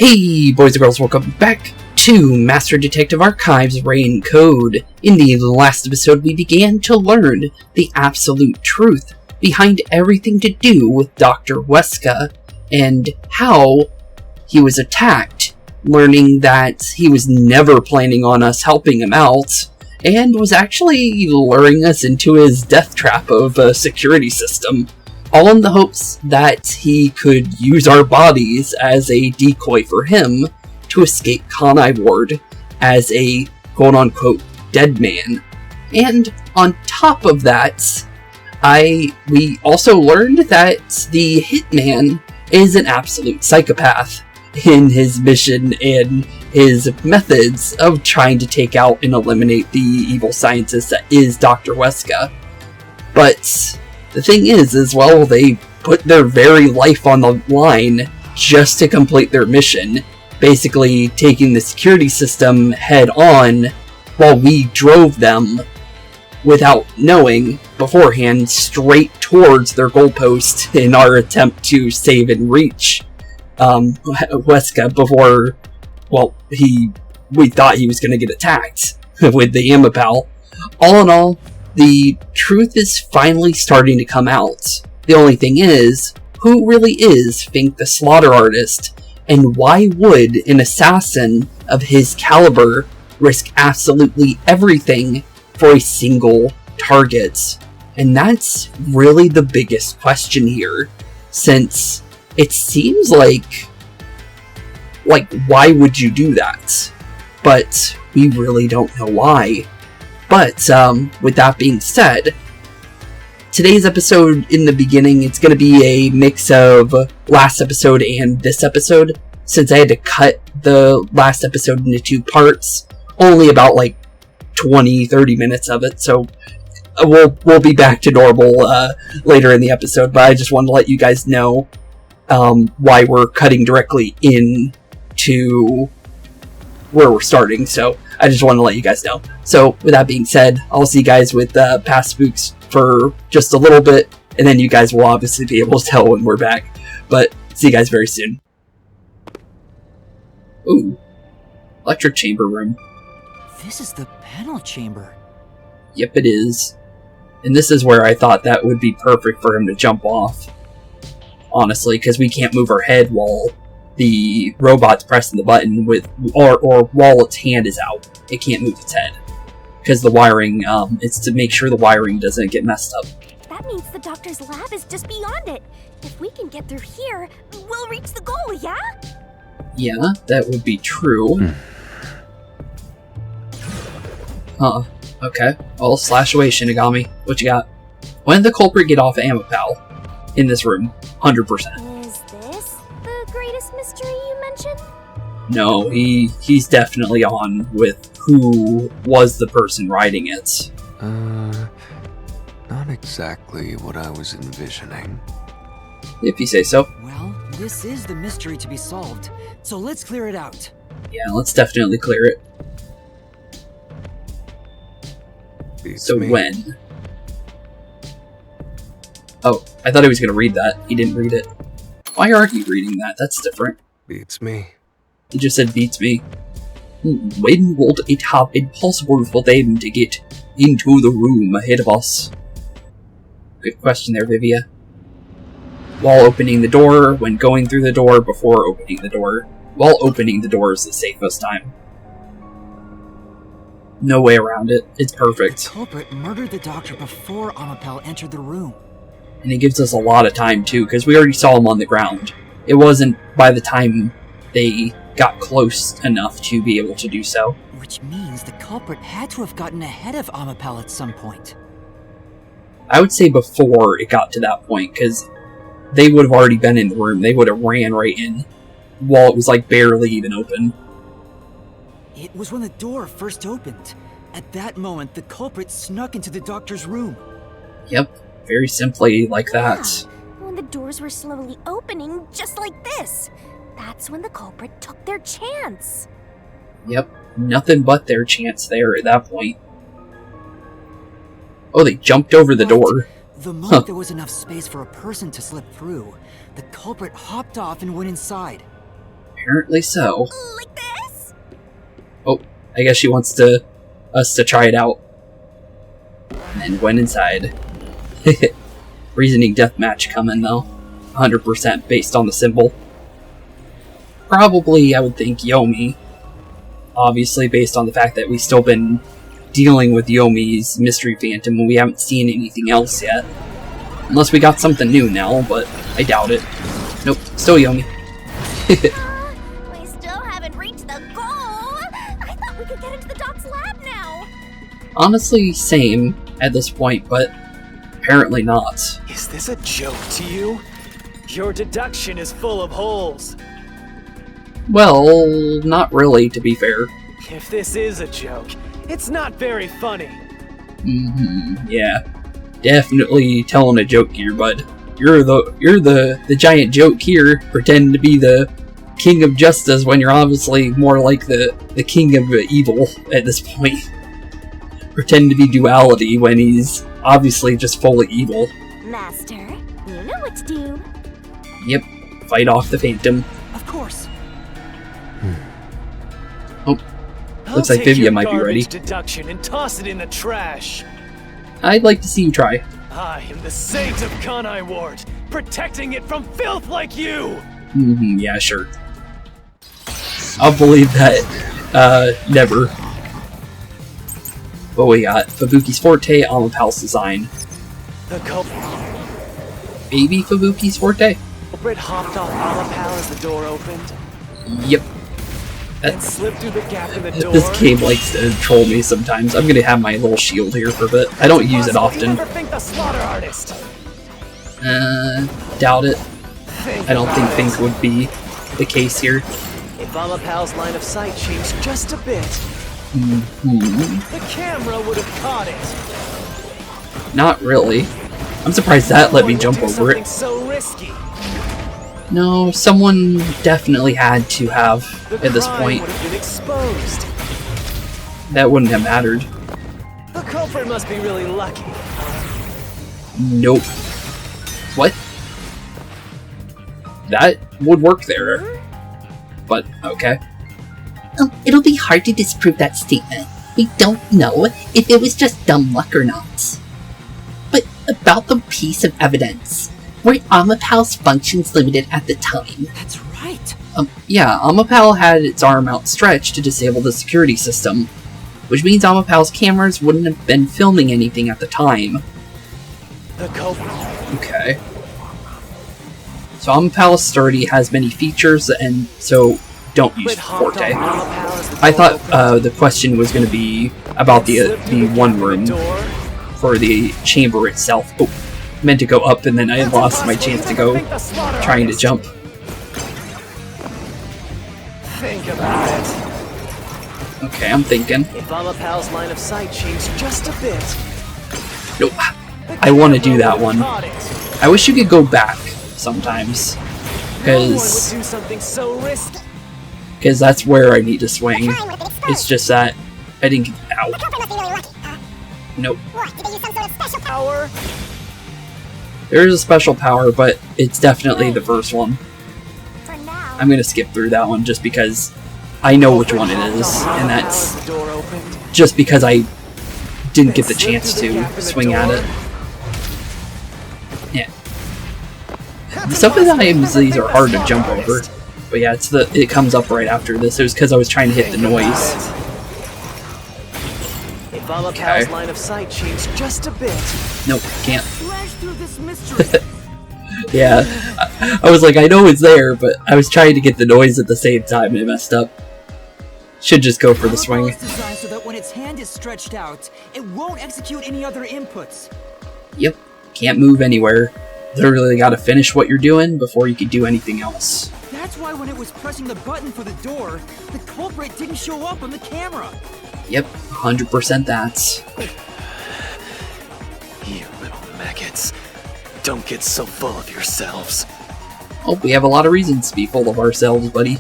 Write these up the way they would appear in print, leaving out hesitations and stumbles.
Hey boys and girls, welcome back to Master Detective Archives Reign Code. In the last episode we began to learn the absolute truth behind everything to do with Dr. Weska and how he was attacked, learning that he was never planning on us helping him out and was actually luring us into his death trap of a security system. All in the hopes that he could use our bodies as a decoy for him to escape Kanai Ward as a quote-unquote dead man. And on top of that, we also learned that the hitman is an absolute psychopath in his mission and his methods of trying to take out and eliminate the evil scientist that is Dr. Weska. But the thing is, well, they put their very life on the line just to complete their mission, basically taking the security system head on while we drove them, without knowing beforehand, straight towards their goalpost in our attempt to save and reach Weska before, well, we thought he was going to get attacked with the Amapal. All in all, the truth is finally starting to come out. The only thing is, who really is Fink the Slaughter Artist, and why would an assassin of his caliber risk absolutely everything for a single target? And that's really the biggest question here, since it seems like why would you do that? But we really don't know why. But, with that being said, today's episode, in the beginning, it's going to be a mix of last episode and this episode, since I had to cut the last episode into two parts, only about, 20-30 minutes of it, so we'll be back to normal, later in the episode, but I just wanted to let you guys know, why we're cutting directly into where we're starting, so I just wanted to let you guys know. So, with that being said, I'll see you guys with past Spooks for just a little bit, and then you guys will obviously be able to tell when we're back. But, see you guys very soon. Ooh. Electric chamber room. This is the panel chamber. Yep, it is. And this is where I thought that would be perfect for him to jump off. Honestly, because we can't move our head while the robot's pressing the button or while its hand is out. It can't move its head. Because the wiring, it's to make sure the wiring doesn't get messed up. That means the doctor's lab is just beyond it. If we can get through here, we'll reach the goal, yeah? Yeah, that would be true. Huh. Okay. Well, slash away, Shinigami. What you got? When did the culprit get off Amapal? In this room. 100%. Is this the greatest mystery you mentioned? No, he's definitely on with who was the person writing it. Not exactly what I was envisioning. If you say so. Well, this is the mystery to be solved, so let's clear it out. Yeah, let's definitely clear it. Beats So me. when? Oh, I thought he was going to read that. He didn't read it. Why aren't you reading that? That's different. Beats me. He just said beats me. When would it have been possible for them to get into the room ahead of us? Good question there, Vivia. While opening the door, when going through the door, before opening the door. While opening the door is the safest time. No way around it. It's perfect. The culprit murdered the doctor before Amapal entered the room. And it gives us a lot of time, too, because we already saw him on the ground. It wasn't by the time they got close enough to be able to do so. Which means the culprit had to have gotten ahead of Amapal at some point. I would say before it got to that point, because they would have already been in the room. They would have ran right in, while it was, barely even open. It was when the door first opened. At that moment, the culprit snuck into the doctor's room. Yep. Very simply like that. Yeah, when the doors were slowly opening, just like this. That's when the culprit took their chance. Yep. Nothing but their chance there at that point. Oh, they jumped over the door. The moment there was enough space for a person to slip through, the culprit hopped off and went inside. Apparently so. Like this? Oh, I guess she wants us to try it out. And went inside. Reasoning deathmatch coming though. 100% based on the symbol. Probably, I would think, Yomi. Obviously, based on the fact that we've still been dealing with Yomi's Mystery Phantom when we haven't seen anything else yet. Unless we got something new now, but I doubt it. Nope, still Yomi. We still haven't reached the goal! I thought we could get into the doc's lab now! Honestly, same at this point, but apparently not. Is this a joke to you? Your deduction is full of holes. Well, not really, to be fair. If this is a joke, it's not very funny. Yeah. Definitely telling a joke here, bud. You're the giant joke here, pretending to be the king of justice when you're obviously more like the king of evil at this point. Pretending to be duality when he's obviously just fully evil. Master, you know what to do. Yep. Fight off the Phantom. Of course. Oh. Looks like Vivia might be ready. Deduction and toss it in the trash. I'd like to see you try. I am the saint of Kanai Ward, protecting it from filth like you! Yeah, sure. I'll believe that. Never. What we got? Fubuki's Forte, Amapal's design. The Baby Fubuki's Forte? culprit hopped off Amapal as the door opened, Yep. and slipped through the gap in the door. This game likes to troll me sometimes. I'm gonna have my little shield here for a bit. I don't use it often. You never think the slaughter artist. Doubt it. Think I don't think about Think would be the case here. If Amapal's line of sight changed just a bit, the camera would have caught it. Not really. I'm surprised that let me jump over it. So risky. No, someone definitely had to have The at this crime point. would have been exposed. That wouldn't have mattered. The culprit must be really lucky. Nope. What? That would work there. But, okay. It'll be hard to disprove that statement. We don't know if it was just dumb luck or not. But about the piece of evidence, were Amapal's functions limited at the time? That's right. Yeah, Amapal had its arm outstretched to disable the security system, which means Amapal's cameras wouldn't have been filming anything at the time. The culprit. Okay. So Amapal is sturdy, has many features, and so don't use Forte. I thought the question was going to be about the one room for the chamber itself. Oh, meant to go up, and then I lost my chance to go trying to jump. Think about it. Okay, I'm thinking. If Amapal's line of sight changed just a bit, Nope. I want to do that one. I wish you could go back sometimes, because do something so risky. that's where I need to swing. It's just that I didn't get out. Nope. Power. There is a special power, but it's definitely the first one. For now. I'm gonna skip through that one just because I know which one it is, and that's The door opened. just because I didn't get the chance to swing at it. Yeah. Sometimes these are hard to jump over, but yeah, it comes up right after this. It was because I was trying to hit the noise. If Amapal's line of sight changed just a bit, Nope, can't. Slash through this mystery. Yeah, I was like, I know it's there, but I was trying to get the noise at the same time and it messed up. Should just go for the swing. It's designed so that when its hand is stretched out, it won't execute any other inputs. Yep, can't move anywhere. Literally gotta finish what you're doing before you can do anything else. That's why when it was pressing the button for the door, the culprit didn't show up on the camera. Yep, 100% that. you little maggots, don't get so full of yourselves. Oh, we have a lot of reasons to be full of ourselves, buddy.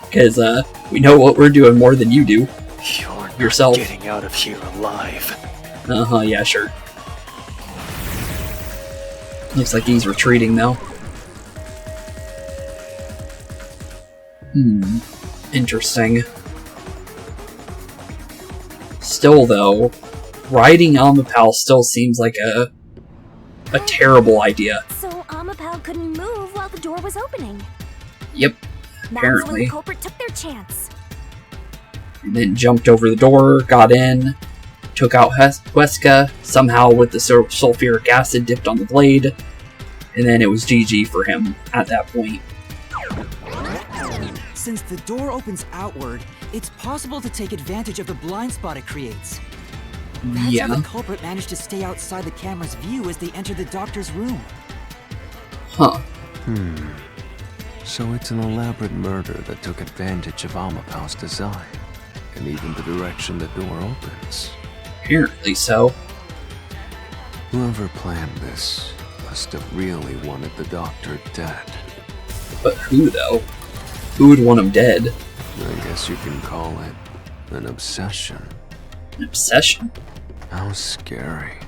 Because, we know what we're doing more than you do. You're not Yourself. getting out of here alive. Uh-huh, yeah, sure. Looks like he's retreating, though. Interesting. Still, though, riding Amapal still seems like a terrible idea. So Amapal couldn't move while the door was opening. Yep, That's when apparently. the culprit took their chance. And then jumped over the door, got in, took out Weska, somehow with the sulfuric acid dipped on the blade, and then it was GG for him at that point. Since the door opens outward, it's possible to take advantage of the blind spot it creates. That's Yeah. how the culprit managed to stay outside the camera's view as they entered the doctor's room. Huh. So it's an elaborate murder that took advantage of Amapal's design, and even the direction the door opens. Apparently so. Whoever planned this must have really wanted the doctor dead. But who, though? Who would want him dead? I guess you can call it an obsession. An obsession? How scary.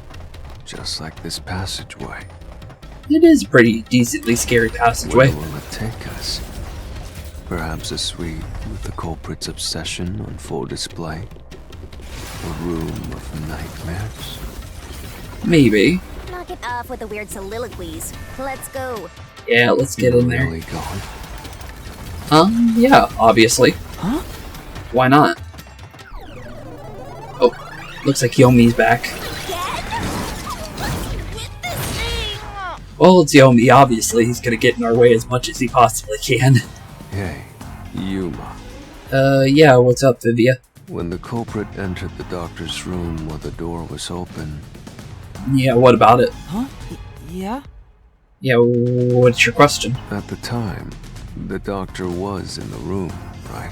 Just like this passageway. It is a pretty decently scary passageway. Where will it take us? Perhaps a suite with the culprit's obsession on full display? A room of nightmares? Maybe. Knock it off with the weird soliloquies. Let's go. Yeah, let's get in there. Really gone? Yeah, obviously. Huh? Why not? Oh, looks like Yomi's back. Well, it's Yomi, obviously. He's gonna get in our way as much as he possibly can. Hey, Yuma. Yeah, what's up, Vivia? When the culprit entered the doctor's room while the door was open, Yeah, what about it? Huh? Yeah? Yeah, what's your question? at the time, the doctor was in the room, right?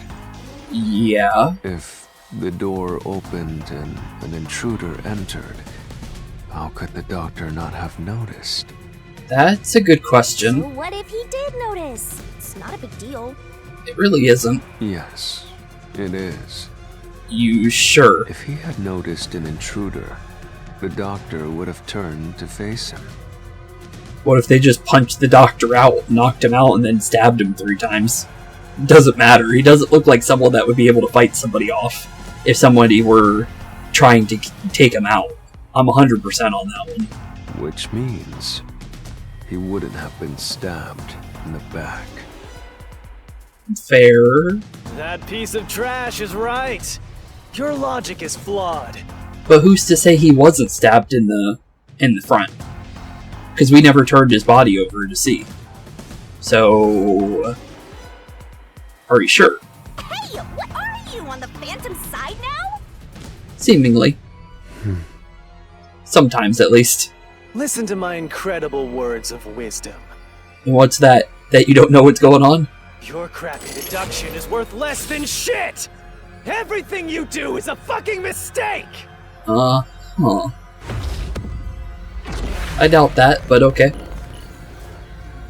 Yeah. If the door opened and an intruder entered, how could the doctor not have noticed? That's a good So question. what if he did notice? It's not a big deal. It really isn't. Yes, it is. You sure? If he had noticed an intruder, the doctor would have turned to face him. What if they just punched the doctor out, knocked him out, and then stabbed him 3 times? Doesn't matter. He doesn't look like someone that would be able to fight somebody off if somebody were trying to take him out. I'm 100% on that one. Which means he wouldn't have been stabbed in the back. Fair. That piece of trash is right. Your logic is flawed. But who's to say he wasn't stabbed in the front? Because we never turned his body over to see. So, are you sure? Hey, what are you, on the Phantom side now? Seemingly. Sometimes, at least. Listen to my incredible words of wisdom. And what's that? That you don't know what's going on? Your crappy deduction is worth less than shit! Everything you do is a fucking mistake! Huh. I doubt that, but okay.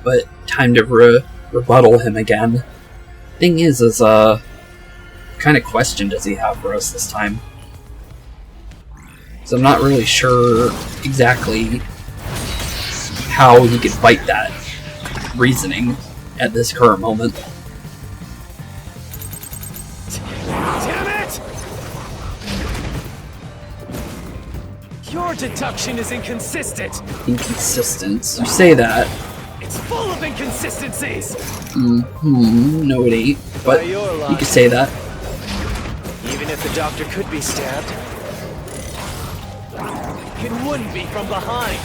But time to rebuttal him again. Thing is, what kind of question does he have for us this time? So I'm not really sure exactly how he could fight that reasoning at this current moment. Damn it! Your deduction is inconsistent. Inconsistent. You say that. It's full of inconsistencies. No, it ain't. But By your you logic. could say that. Even if the doctor could be stabbed, it wouldn't be from behind.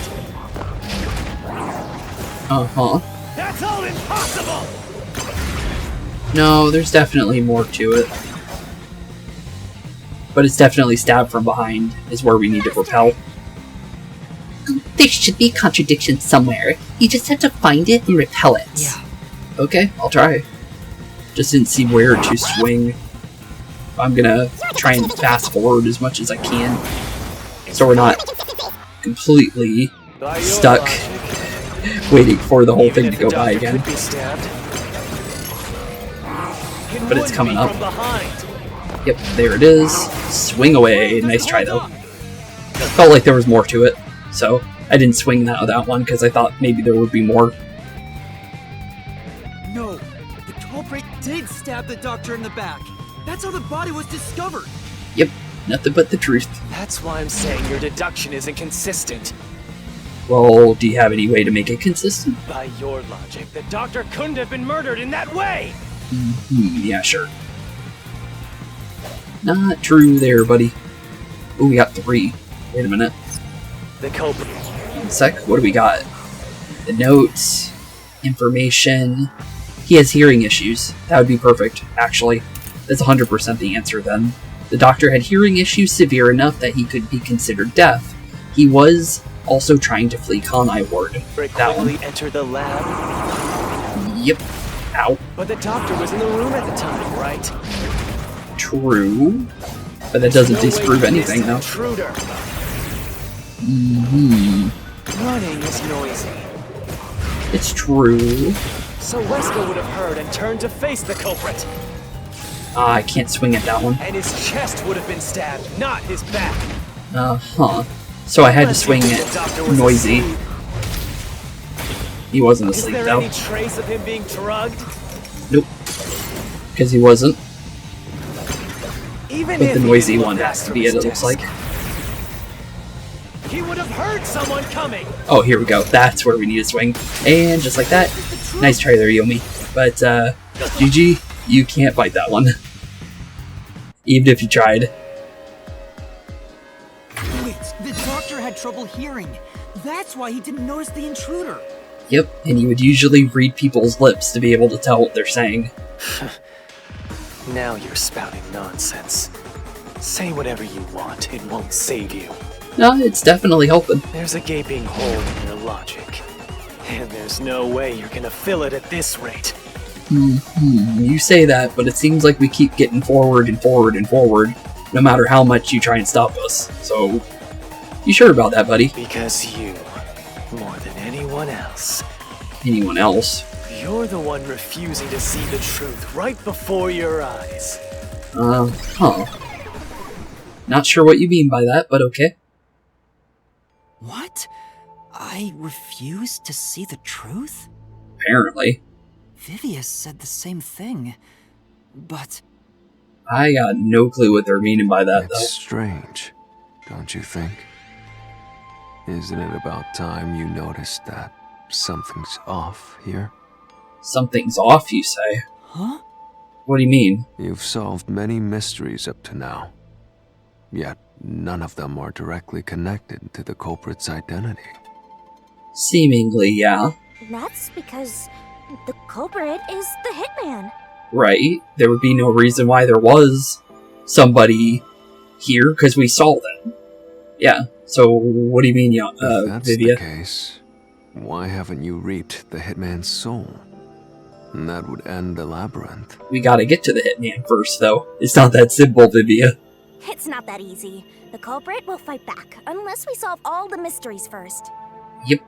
That's all impossible! No, there's definitely more to it. But it's definitely stabbed from behind is where we need to repel. There should be a contradiction somewhere. You just have to find it and repel it. Yeah. Okay, I'll try. Just didn't see where to swing. I'm gonna try and fast forward as much as I can, so we're not completely By your stuck logic, waiting for the whole even thing if to the go by doctor again. could be stabbed, it But it's wouldn't coming be up. from behind. Yep, there it is. Swing away. Nice try though. Felt like there was more to it, so I didn't swing that one because I thought maybe there would be more. No, the culprit did stabbed the doctor in the back. That's how the body was discovered. Yep, nothing but the truth. That's why I'm saying your deduction isn't consistent. Well, do you have any way to make it consistent? By your logic, the doctor couldn't have been murdered in that way! Yeah, sure. Not true there, buddy. Ooh, we got 3. Wait a minute. The culprit. One sec, what do we got? The notes, information. He has hearing issues. That would be perfect, actually. That's 100% the answer then. The doctor had hearing issues severe enough that he could be considered deaf. He was also trying to flee Kanai Ward. That one. Enter the lab. Yep. Ow. But the doctor was in the room at the time, right? True. But that doesn't disprove anything, though. Intruder. Running is noisy. It's true. So Wesker would have heard and turned to face the culprit. I can't swing at that one. And his chest would have been stabbed, not his back. Uh-huh. So I had to swing it noisy. Asleep. He wasn't asleep, Is there though. any trace of him being drugged? Nope. Because he wasn't. Even But if the he noisy didn't one look has back to from be it, his it looks desk, like. He would have heard someone coming. Oh, here we go. That's where we need to swing. And just like that. Nice try there, Yumi. But, GG, you can't fight that one. Even if you tried. Wait, the doctor had trouble hearing. That's why he didn't notice the intruder. Yep, and you would usually read people's lips to be able to tell what they're saying. Now you're spouting nonsense. Say whatever you want, it won't save you. No, it's definitely helping. There's a gaping hole in your logic. And there's no way you're gonna fill it at this rate. You say that, but it seems like we keep getting forward and forward and forward, no matter how much you try and stop us. So, you sure about that, buddy? Because you, more than anyone else, Anyone else? you're the one refusing to see the truth right before your eyes. Huh. Not sure what you mean by that, but okay. What? I refuse to see the truth? Apparently. Vivia said the same thing, but... I got no clue what they're meaning by that, It's strange, don't you think? Isn't it about time you noticed that something's off here? Something's off, you say? Huh? What do you mean? You've solved many mysteries up to now, yet none of them are directly connected to the culprit's identity. Seemingly, yeah. That's because the culprit is the hitman. Right? There would be no reason why there was somebody here, because we saw them. Yeah, so what do you mean, If that's Vivia? the case, why haven't you reaped the hitman's soul? And that would end the labyrinth. We gotta get to the hitman first, though. It's not that simple, Vivia. It's not that easy. The culprit will fight back, unless we solve all the mysteries first. Yep.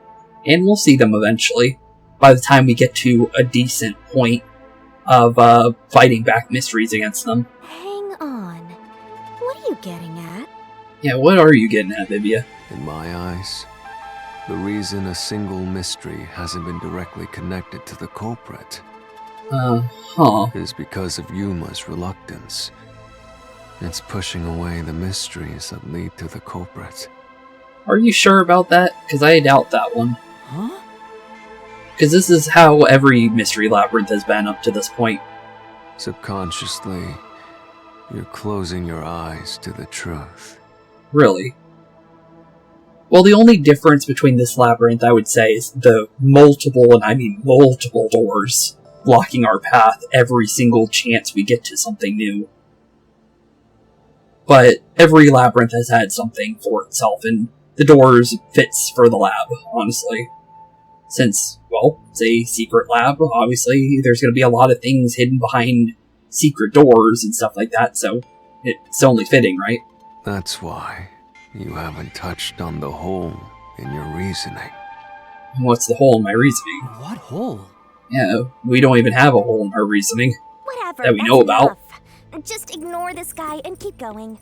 And we'll see them eventually. By the time we get to a decent point of, fighting back mysteries against them. Hang on. What are you getting at? Yeah, what are you getting at, Vivia? In my eyes, the reason a single mystery hasn't been directly connected to the culprit Huh. is because of Yuma's reluctance. It's pushing away the mysteries that lead to the culprit. Are you sure about that? Because I doubt that one. Huh? Because this is how every mystery labyrinth has been up to this point. Subconsciously, you're closing your eyes to the truth. Really. Well, the only difference between this labyrinth, I would say, is the multiple, and I mean multiple doors blocking our path every single chance we get to something new. But every labyrinth has had something for itself, and the doors fits for the lab, honestly. Since, well, it's a secret lab, obviously there's going to be a lot of things hidden behind secret doors and stuff like that, so it's only fitting, right? That's why you haven't touched on the hole in your reasoning. What's the hole in my reasoning? What hole? Yeah, we don't even have a hole in our reasoning. Whatever, That we that's know about. enough. Just ignore this guy and keep going.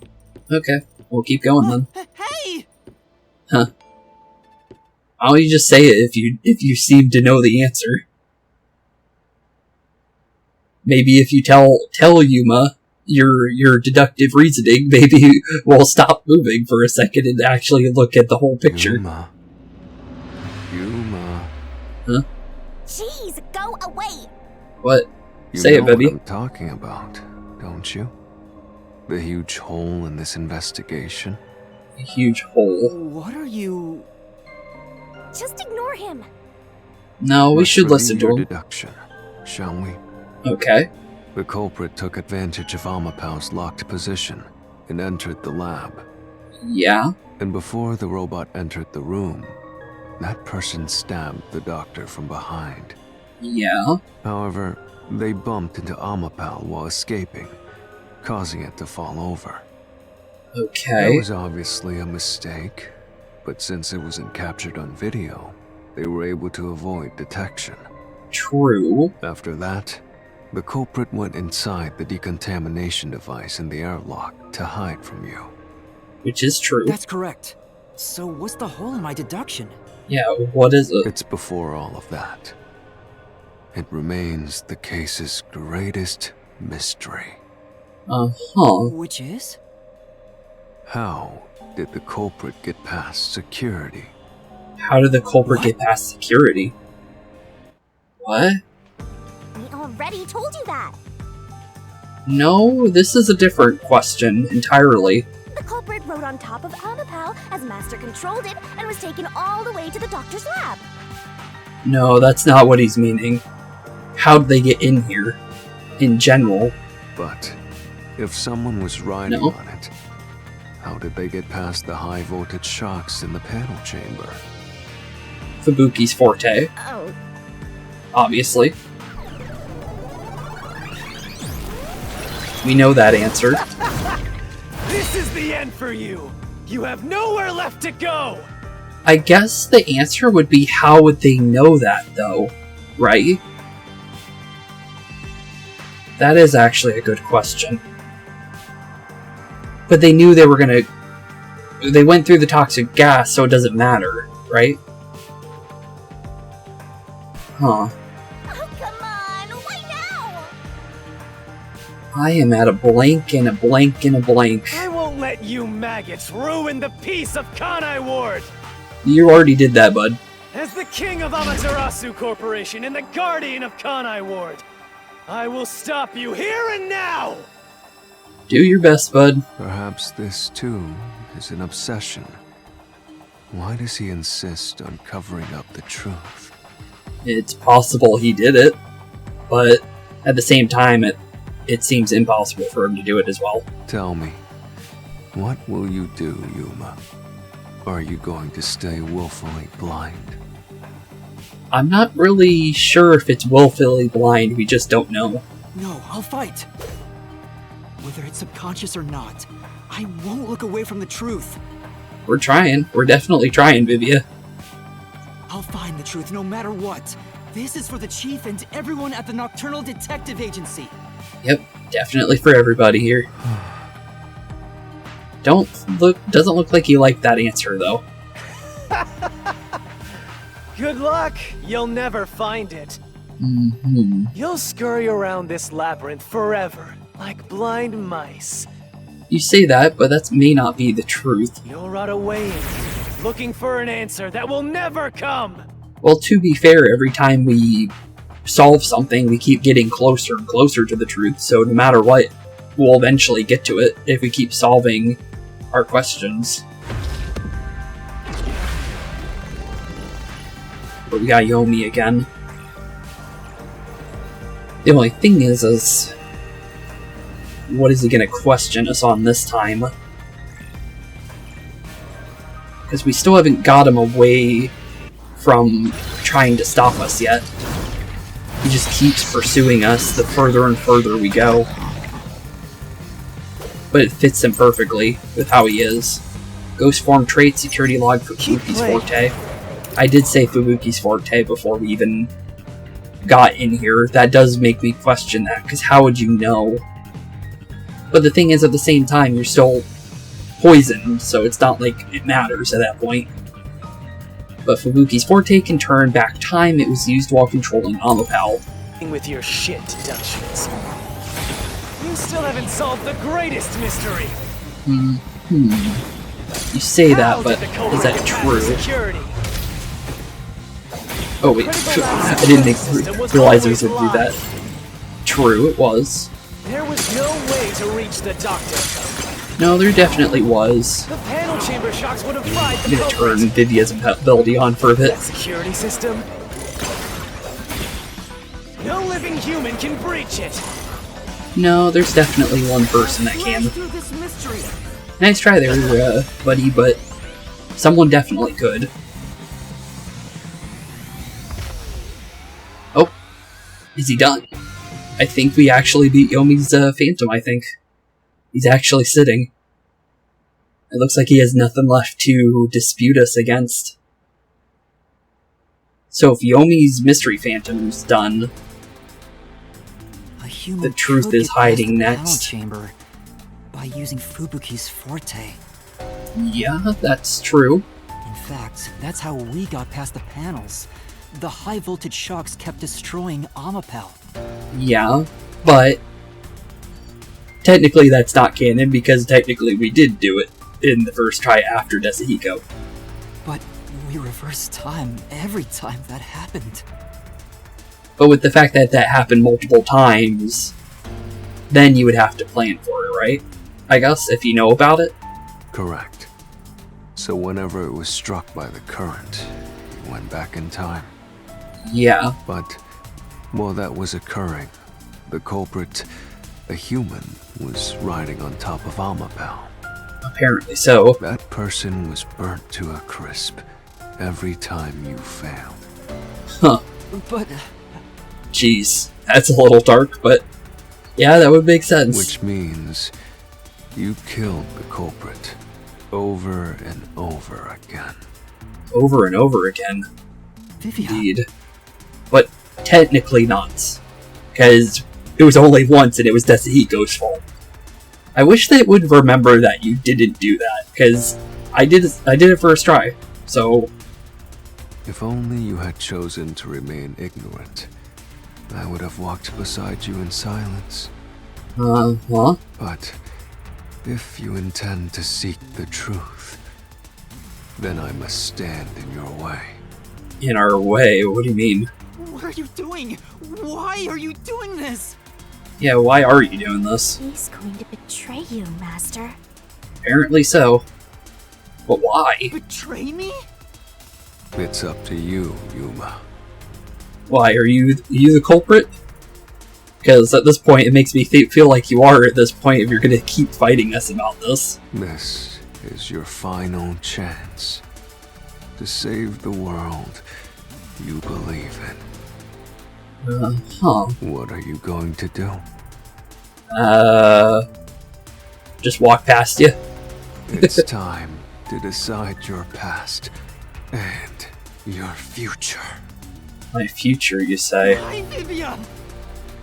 Okay, we'll keep going then. Hey! Huh. Why don't you just say it if you seem to know the answer? Maybe if you tell Yuma your deductive reasoning, maybe we'll stop moving for a second and actually look at the whole picture. Yuma. Huh? Jeez, go away! What? You Say it, know what Vivia. I'm talking about, don't you? The huge hole in this investigation. A huge hole. What are you... Just ignore him. No, we Let's should review listen to your him. deduction, shall we? Okay. The culprit took advantage of Amapau's locked position and entered the lab. Yeah. And before the robot entered the room, that person stabbed the doctor from behind. Yeah. However, they bumped into Amapau while escaping, causing it to fall over. That Okay. was obviously a mistake, but since it wasn't captured on video, they were able to avoid detection. True. After that, the culprit went inside the decontamination device in the airlock to hide from you. Which is true. That's correct. So what's the hole in my deduction? Yeah, what is it? It's before all of that. It remains the case's greatest mystery. Uh-huh. Which is? How did the culprit get past security? How did the culprit get past security? What? We already told you that. No, this is a different question entirely. The culprit rode on top of Amapau as Master controlled it and was taken all the way to the doctor's lab. No, that's not what he's meaning. How'd they get in here? In general. But if someone was riding No. on it, how did they get past the high voltage shocks in the panel chamber? Fubuki's forte, Oh, obviously. We know that answer. This is the end for you! You have nowhere left to go! I guess the answer would be how would they know that, though? Right? That is actually a good question. But they knew they were gonna... They went through the toxic gas, so it doesn't matter, right? Huh. oh come on! Why now? I am at a blank and a blank and a blank. I won't let you maggots ruin the peace of Kanai Ward! You already did that, bud. As the king of Amaterasu Corporation and the guardian of Kanai Ward, I will stop you here and now! Do your best, bud. Perhaps this too is an obsession. Why does he insist on covering up the truth? It's possible he did it, but at the same time, it seems impossible for him to do it as well. Tell me, what will you do, Yuma? Are you going to stay willfully blind? I'm not really sure if it's willfully blind, we just don't know. No, I'll fight. Whether it's subconscious or not, I won't look away from the truth. We're trying. We're definitely trying, Vivia. I'll find the truth no matter what. This is for the Chief and everyone at the Nocturnal Detective Agency. Yep, definitely for everybody here. Doesn't look like you like that answer, though. Good luck, you'll never find it. Mm-hmm. You'll scurry around this labyrinth forever, like blind mice. You say that, but that may not be the truth. You'll rot away in here, looking for an answer that will never come! Well, to be fair, every time we solve something, we keep getting closer and closer to the truth, so no matter what, we'll eventually get to it if we keep solving our questions. But we got Yomi again. The only thing is what is he gonna question us on this time? Because we still haven't got him away from trying to stop us yet. He just keeps pursuing us the further and further we go. But it fits him perfectly with how he is. Ghost form trait, security log for Fubuki's forte. I did say Fubuki's forte before we even got in here. That does make me question that, because how would you know? But the thing is, at the same time, you're still poisoned, so it's not like it matters at that point. But Fubuki's forte can turn back time. It was used while controlling Amapau. with your shit deductions. You still haven't solved the greatest mystery. You say that, but is that true? Oh wait, I didn't realize it was going to do that. True, it was. There was no way to reach the doctor. No, there definitely was. The panel chamber shocks would have fried the I'm gonna turn Vivia's ability on for a bit. that security system. No living human can breach it. No, there's definitely one person that can. Nice try there, buddy, but someone definitely could. Oh, is he done? I think we actually beat Yomi's Phantom, I think. He's actually sitting. It looks like he has nothing left to dispute us against. So if Yomi's Mystery Phantom's done, the truth is hiding next. Chamber by using Fubuki's forte. Yeah, that's true. In fact, that's how we got past the panels. The high voltage shocks kept destroying Amapel. Yeah, but technically that's not canon because technically we did do it in the first try after Desahiko. But we reversed time every time that happened. But with the fact that that happened multiple times, then you would have to plan for it, right? I guess, if you know about it? Correct. So whenever it was struck by the current, it went back in time. Yeah. But while that was occurring, the culprit, a human, was riding on top of Amapel. Apparently so. That person was burnt to a crisp every time you failed. Huh. But Jeez, that's a little dark, but yeah, that would make sense. Which means you killed the culprit over and over again. Over and over again. Vivia. Indeed. But technically not. Because it was only once and it was Desahiko's fault. I wish they would remember that you didn't do that, because I did it first try, so... If only you had chosen to remain ignorant, I would have walked beside you in silence. Uh-huh. But if you intend to seek the truth, then I must stand in your way. In our way? What do you mean? What are you doing? Why are you doing this? Yeah, why are you doing this? He's going to betray you, Master. Apparently so. But why? Betray me? It's up to you, Yuma. Why, are you the culprit? Because at this point, it makes me feel like you are at this point if you're going to keep fighting us about this. This is your final chance to save the world you believe in. Huh. What are you going to do? Just walk past you. It's time to decide your past and your future. My future, you say? Hi, Vivia.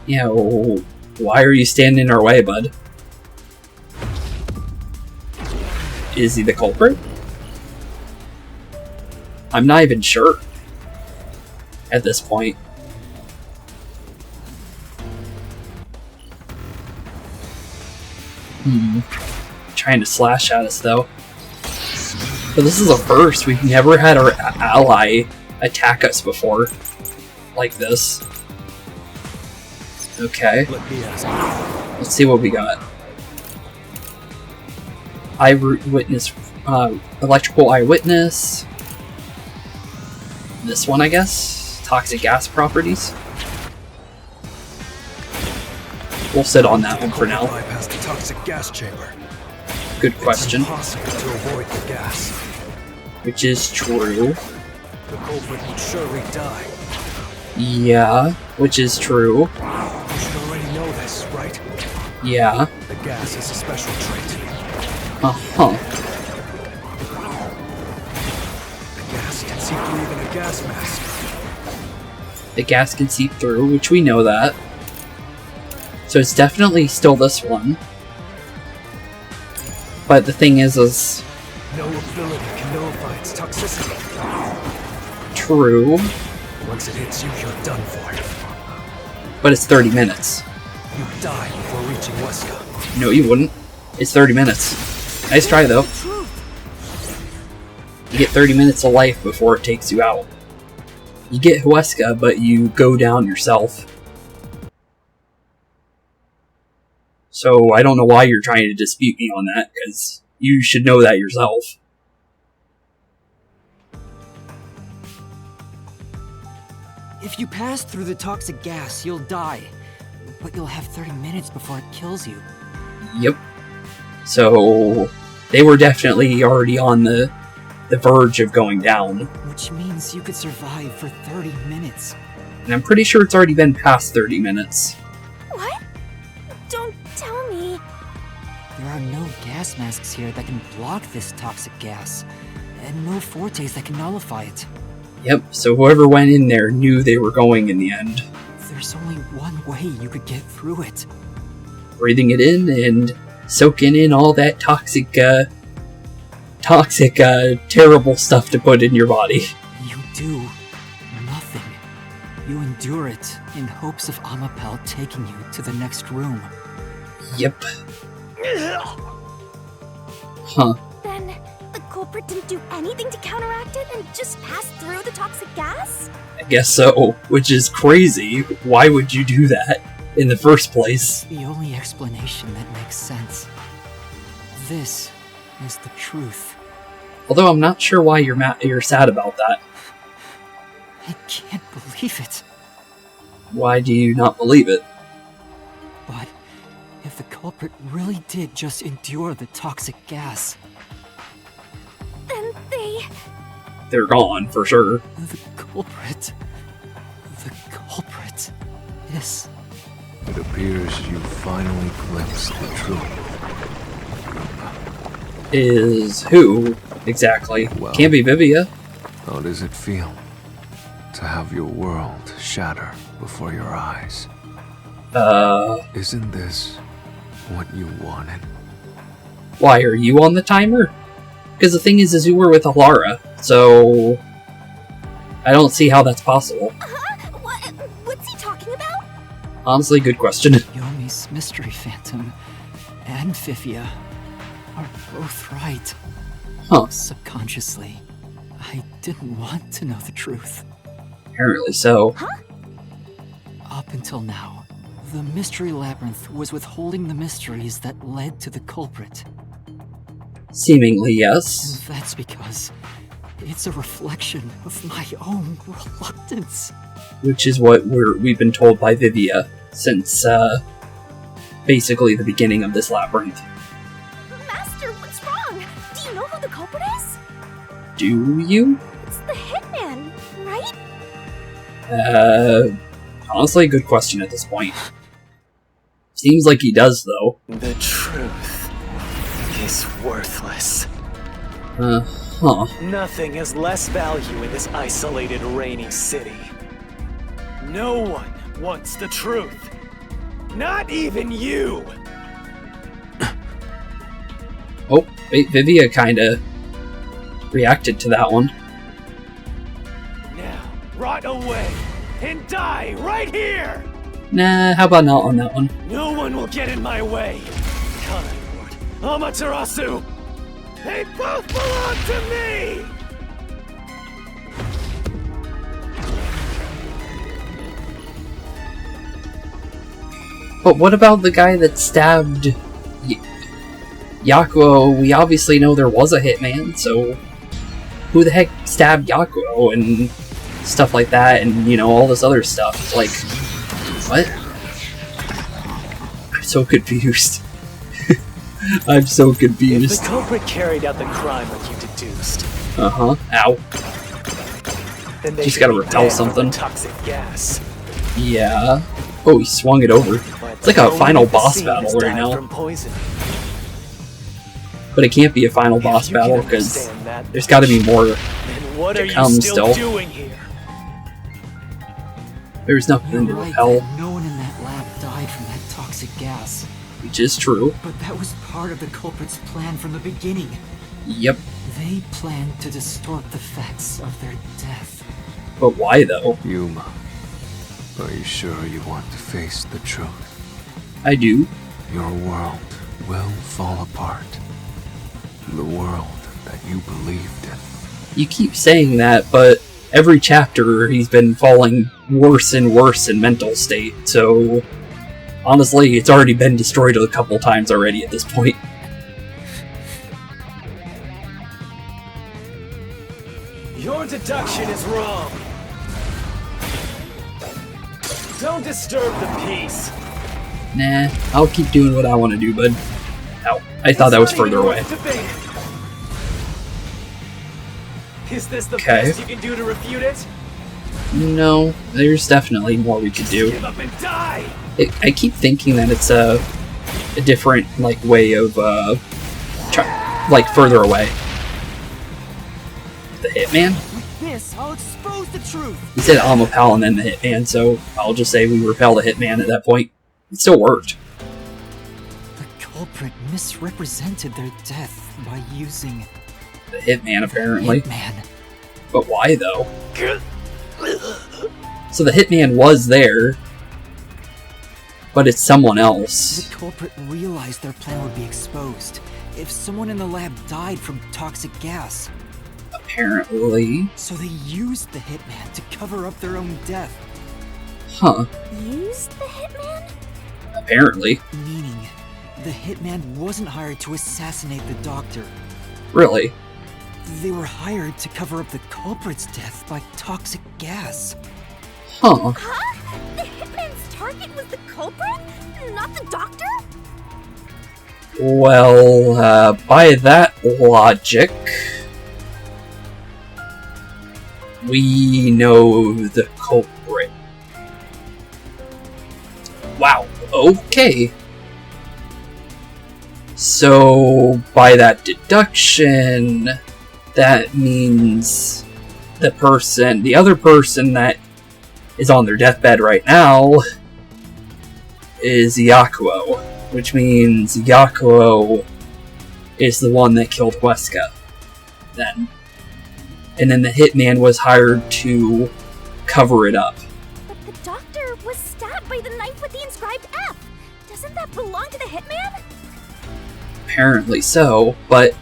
Yeah, well, why are you standing in our way, bud? Is he the culprit? I'm not even sure. At this point. Trying to slash at us, though. But this is a first. We've never had our ally attack us before. Like this. Okay. Let's see what we got. Eyewitness, electrical eyewitness. This one, I guess. Toxic gas properties. We'll sit on that one for now. Bypass the toxic gas chamber. Good question. It's impossible to avoid the gas. Which is true. The culprit would surely die. Yeah, which is true. You should already know this, right? Yeah. The gas is a special trait. Uh-huh. The gas can see through even a gas mask. The gas can seep through, which we know that. So it's definitely still this one. But the thing is No ability can nullify its toxicity. true. Once it hits you, you're done for. But it's 30 minutes. You die before reaching Weska. No, you wouldn't. It's 30 minutes. Nice try, though. You get 30 minutes of life before it takes you out. You get Huesca, but you go down yourself. So I don't know why you're trying to dispute me on that, because you should know that yourself. If you pass through the toxic gas, you'll die. But you'll have 30 minutes before it kills you. Yep. So they were definitely already on the verge of going down. Which means you could survive for 30 minutes. And I'm pretty sure it's already been past 30 minutes. What? Don't tell me. There are no gas masks here that can block this toxic gas. And no fortes that can nullify it. Yep, so whoever went in there knew they were going in the end. There's only one way you could get through it. Breathing it in and soaking in all that toxic, terrible stuff to put in your body. You do nothing. You endure it in hopes of Amapel taking you to the next room. Yep. Huh. Then the culprit didn't do anything to counteract it and just passed through the toxic gas? I guess so, which is crazy. Why would you do that in the first place? The only explanation that makes sense. This is the truth. Although I'm not sure why you're sad about that. I can't believe it. Why do you not believe it? But if the culprit really did just endure the toxic gas, Then they're gone, for sure. the culprit is... It appears you finally glimpsed the truth. Is who, exactly? Well, Can't be Vivia. How does it feel to have your world shatter before your eyes? Isn't this what you wanted? Why, are you on the timer? Because the thing is you were with Halara, so... I don't see how that's possible. What's he talking about? Honestly, good question. Yomi's mystery phantom and Vivia are both right. Huh. Subconsciously, I didn't want to know the truth. Apparently so. Up until now, the mystery labyrinth was withholding the mysteries that led to the culprit. Seemingly, yes. And that's because it's a reflection of my own reluctance. Which is what we've been told by Vivia since, basically the beginning of this labyrinth. Master, what's wrong? Do you know who the culprit is? Do you? It's the hitman, right? Honestly, good question at this point. Seems like he does, though. The truth is worthless. Huh. Nothing has less value in this isolated, rainy city. No one wants the truth. Not even you! Oh, wait, Vivia kinda reacted to that one. Now, rot away and die right here! Nah, how about not on that one? No one will get in my way. Kanai Ward, Amaterasu! They both belong to me! But what about the guy that stabbed Yakou? We obviously know there was a hitman, so who the heck stabbed Yakou and stuff like that, and you know, all this other stuff? It's like, what? I'm so confused. I'm so confused. If the culprit carried out the crime like you deduced, Ow. then they She's should gotta be repel banned from something. the toxic gas. Yeah. Oh, he swung it over. It's like a final boss battle right now. From poison. But it can't be a final boss If you can battle because understand that, there's got to be more. then what to are you come still still. doing here? There's nothing to You're right repel, that no one in that lab died from that toxic gas. which is true. But that was part of the culprit's plan from the beginning. Yep. They planned to distort the facts of their death. But why though? Yuma, Are you sure you want to face the truth? I do. Your world will fall apart. The world that you believed in. You keep saying that, but every chapter he's been falling worse and worse in mental state, so honestly, it's already been destroyed a couple times already at this point. Your deduction is wrong. Don't disturb the peace. Nah, I'll keep doing what I want to do, bud. Ow, I thought that was further away. Is this the Okay. best you can do to refute it? No, there's definitely more we could do. Give up and die! I keep thinking that it's a different, like, way of, like, further away. The Hitman? With this, I'll expose the truth. He said Amapal and then the Hitman, so I'll just say we repel the Hitman at that point. It still worked. The culprit misrepresented their death by using The Hitman, apparently. Hitman. But why, though? So the Hitman was there, but it's someone else. The culprit realized their plan would be exposed if someone in the lab died from toxic gas. Apparently. So they used the hitman to cover up their own death. Huh. Used the hitman? Apparently. Meaning, the hitman wasn't hired to assassinate the doctor. Really? They were hired to cover up the culprit's death by toxic gas. Huh. Huh? The hitman's target was the culprit? Not the doctor? Well, by that logic, we know the culprit. Wow, okay. So, by that deduction, that means the other person that is on their deathbed right now is Yakou, which means Yakou is the one that killed Wesker. Then. And then the hitman was hired to cover it up. But the doctor was stabbed by the knife with the inscribed F. Doesn't that belong to the hitman? Apparently so, but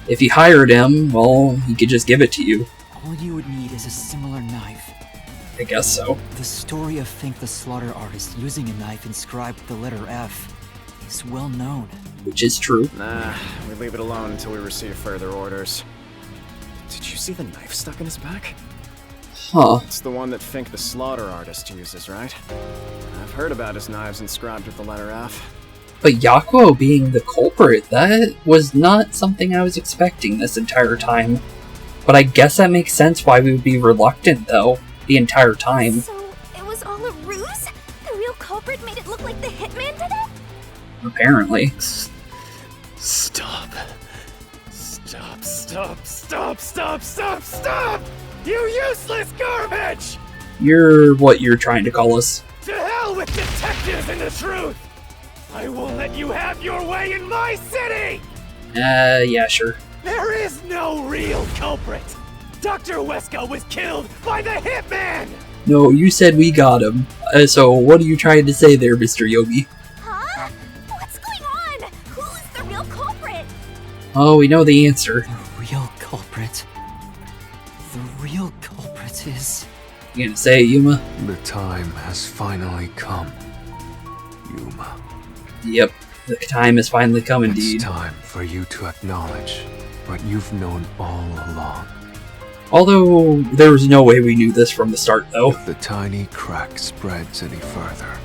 if you hired him, well, he could just give it to you. All you would need is a similar knife. I guess so. The story of Fink the Slaughter Artist using a knife inscribed with the letter F is well known. Which is true. Nah, we leave it alone until we receive further orders. Did you see the knife stuck in his back? Huh. It's the one that Fink the Slaughter Artist uses, right? I've heard about his knives inscribed with the letter F. But Yakou being the culprit, that was not something I was expecting this entire time. But I guess that makes sense why we would be reluctant, though, the entire time. So, it was all a ruse? The real culprit made it look like the hitman did it? Apparently. Stop. Stop, stop, stop, stop, stop, stop! You useless garbage! You're what you're trying to call us. To hell with detectives and the truth! I won't let you have your way in my city! Yeah, sure. There is no real culprit! Dr. Wesker was killed by the hitman! No, you said we got him. So what are you trying to say there, Mr. Yogi? Huh? What's going on? Who's the real culprit? Oh, we know the answer. The real culprit. The real culprit is... You gonna say it, Yuma? The time has finally come, Yuma. Yep, the time has finally come indeed. It's time for you to acknowledge what you've known all along. Although, there was no way we knew this from the start, though. If the tiny crack spreads any further,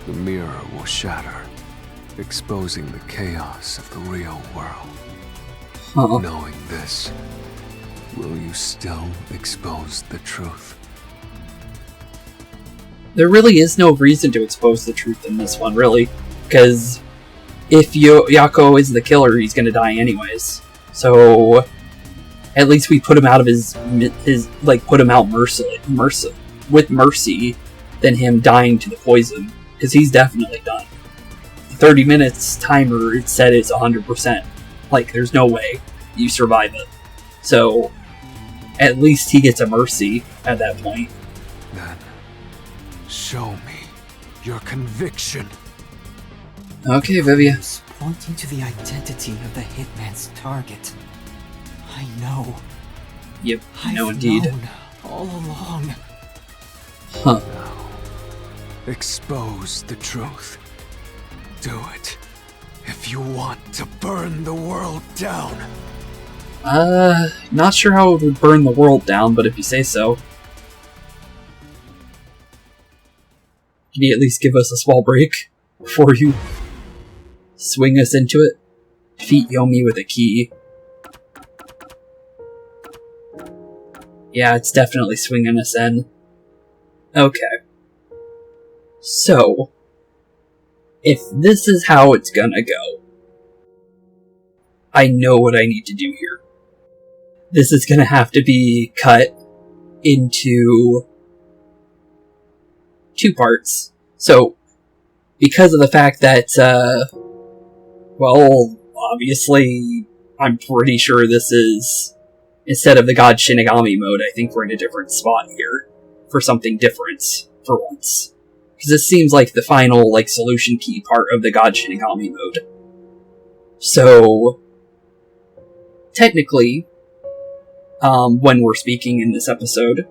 the mirror will shatter, exposing the chaos of the real world. Huh. Knowing this, will you still expose the truth? There really is no reason to expose the truth in this one, really. Because if Yakou is the killer, he's gonna die anyways. So, at least we put him out of his put him out with mercy, than him dying to the poison. Because he's definitely done. The 30 minutes timer, it said it's 100%. Like, there's no way you survive it. So, at least he gets a mercy at that point. Then, Show me your conviction. Okay, Vivia. Clues pointing to the identity of the hitman's target. I know. Yep, I've no indeed. known all along. Huh. Expose the truth. Do it. If you want to burn the world down. Not sure how it would burn the world down, but if you say so. Can you at least give us a small break before you swing us into it? Defeat Yomi with a key. Yeah, it's definitely swinging us in. Okay. So, if this is how it's gonna go, I know what I need to do here. This is gonna have to be cut into 2 parts. So, because of the fact that, well, obviously, I'm pretty sure this is, instead of the God Shinigami mode, I think we're in a different spot here, for something different, for once. Because this seems like the final, solution key part of the God Shinigami mode. So, technically, when we're speaking in this episode,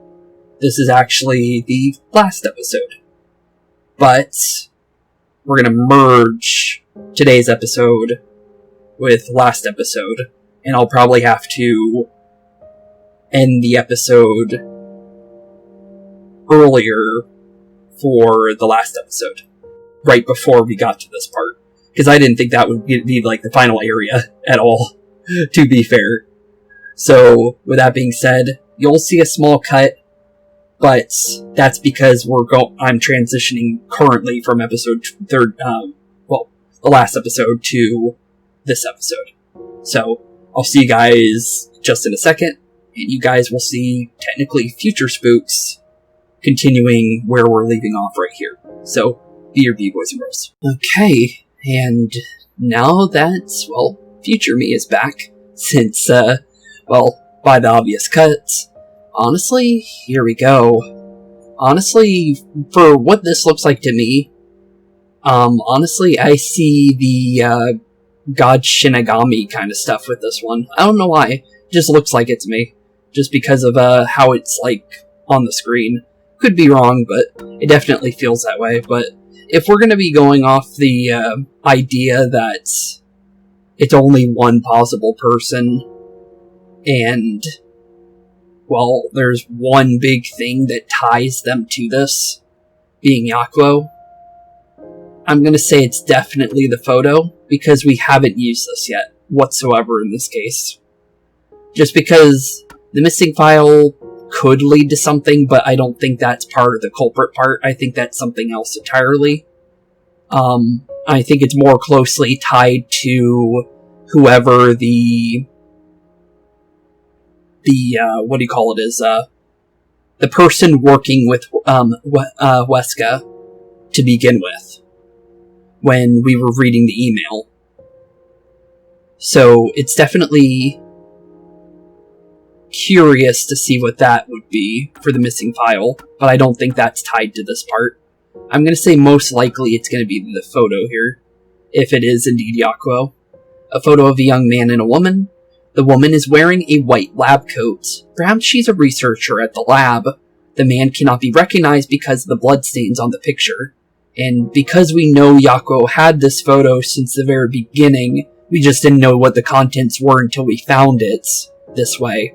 this is actually the last episode. But we're gonna merge today's episode with last episode, and I'll probably have to end the episode earlier for the last episode, right before we got to this part, because I didn't think that would be the final area at all, to be fair. So, with that being said, you'll see a small cut, but that's because I'm transitioning currently from episode the last episode to this episode. So, I'll see you guys just in a second, and you guys will see, technically, future Spooks continuing where we're leaving off right here. So, be your B-boys and girls. Okay, and now that, future me is back, since, by the obvious cuts, honestly, here we go. Honestly, for what this looks like to me, honestly, I see the, God Shinigami kind of stuff with this one. I don't know why, it just looks like it to me. Just because of, how it's, on the screen. Could be wrong, but it definitely feels that way. But if we're gonna be going off the, idea that it's only one possible person, and, there's one big thing that ties them to this, being Yakou, I'm gonna say it's definitely the photo, because we haven't used this yet, whatsoever in this case. Just because the missing file could lead to something, but I don't think that's part of the culprit part. I think that's something else entirely. I think it's more closely tied to whoever the person working with Weska to begin with, when we were reading the email. So it's definitely curious to see what that would be for the missing file, but I don't think that's tied to this part. I'm gonna say most likely it's gonna be the photo here, if it is indeed Yakou. A photo of a young man and a woman. The woman is wearing a white lab coat. Perhaps she's a researcher at the lab. The man cannot be recognized because of the bloodstains on the picture. And because we know Yakou had this photo since the very beginning, we just didn't know what the contents were until we found it this way.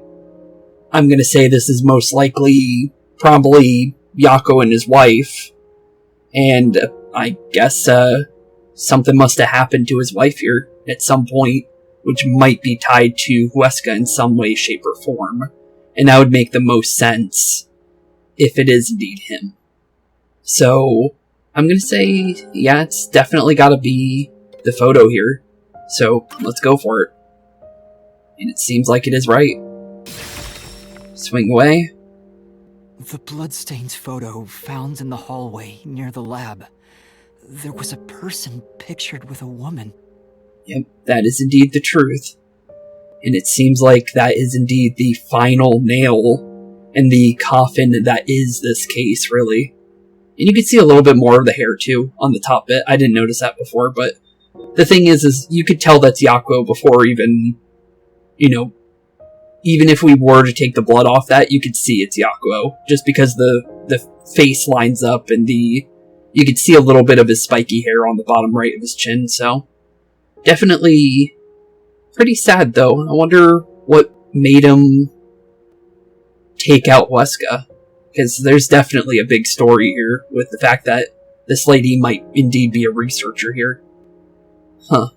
I'm gonna say this is most likely, probably, Yakou and his wife. And I guess, something must have happened to his wife here at some point, which might be tied to Weska in some way, shape, or form. And that would make the most sense if it is indeed him. So, I'm gonna say, yeah, it's definitely gotta be the photo here. So, let's go for it. And it seems like it is right. Swing away. The bloodstains photo found in the hallway near the lab. There was a person pictured with a woman. Yep, that is indeed the truth. And it seems like that is indeed the final nail in the coffin that is this case, really. And you can see a little bit more of the hair, too, on the top bit. I didn't notice that before, but the thing is you could tell that's Yakou before even, you know, even if we were to take the blood off that, you could see it's Yakou, just because the face lines up and you could see a little bit of his spiky hair on the bottom right of his chin, so definitely pretty sad, though. I wonder what made him take out Weska, because there's definitely a big story here with the fact that this lady might indeed be a researcher here. Huh.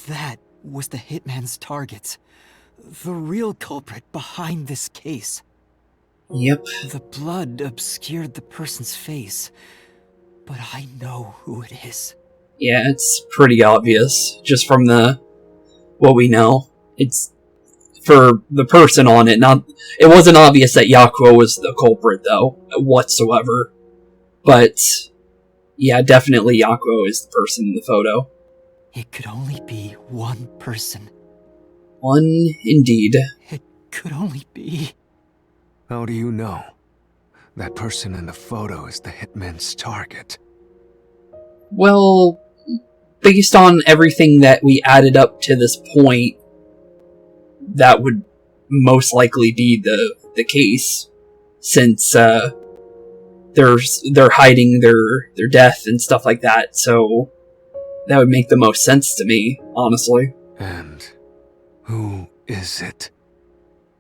That was the hitman's target. The real culprit behind this case. Yep. The blood obscured the person's face, but I know who it is. Yeah, it's pretty obvious, just from what we know. It's for the person on it, it wasn't obvious that Yakou was the culprit, though, whatsoever. But, yeah, definitely Yakou is the person in the photo. It could only be one person. One, indeed. It could only be... How do you know? That person in the photo is the hitman's target. Well, based on everything that we added up to this point, that would most likely be the case, since they're hiding their death and stuff like that, so that would make the most sense to me, honestly. And who is it?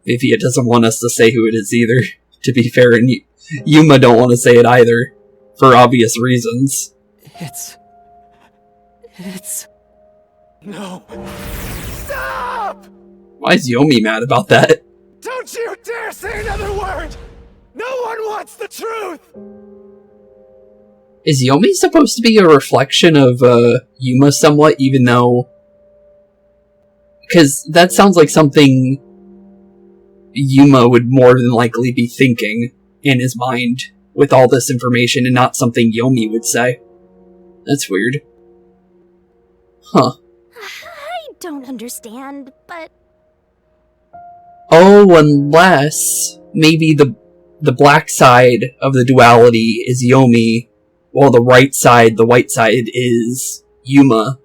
Vivia doesn't want us to say who it is either, to be fair, and Yuma don't want to say it either, for obvious reasons. It's... No. Stop! Why is Yomi mad about that? Don't you dare say another word! No one wants the truth! Is Yomi supposed to be a reflection of Yuma somewhat, even though... Because that sounds like something Yuma would more than likely be thinking in his mind with all this information, and not something Yomi would say. That's weird. Huh. I don't understand, but... Oh, unless maybe the black side of the duality is Yomi, while the right side, the white side, is Yuma,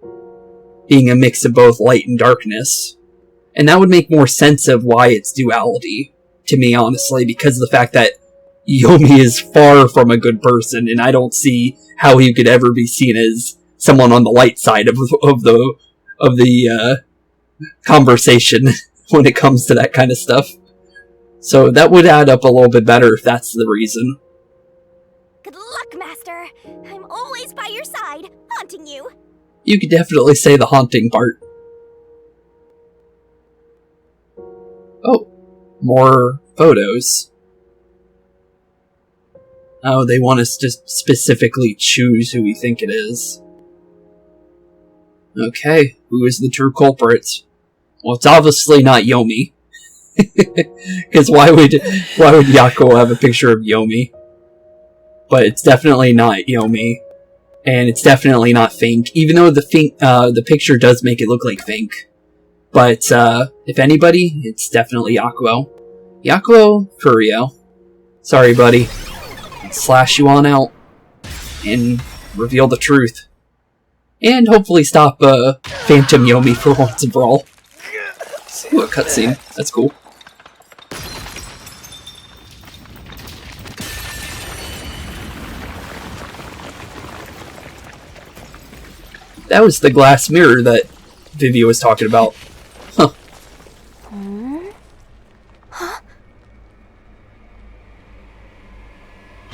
being a mix of both light and darkness. And that would make more sense of why it's duality, to me, honestly, because of the fact that Yomi is far from a good person, and I don't see how he could ever be seen as someone on the light side of the conversation when it comes to that kind of stuff. So that would add up a little bit better if that's the reason. Good luck, Master. I'm always by your side, haunting you. You could definitely say the haunting part. Oh, more photos. Oh, they want us to specifically choose who we think it is. Okay, who is the true culprit? Well, it's obviously not Yomi. Because why would Yakou have a picture of Yomi? But it's definitely not Yomi. And it's definitely not Fink, even though the picture does make it look like Fink. But, if anybody, it's definitely Yakou. Yakou, Furio. Sorry, buddy. Slash you on out. And reveal the truth. And hopefully stop, Phantom Yomi for once and for all. Ooh, a cutscene. That's cool. That was the glass mirror that Vivia was talking about. Huh. Huh?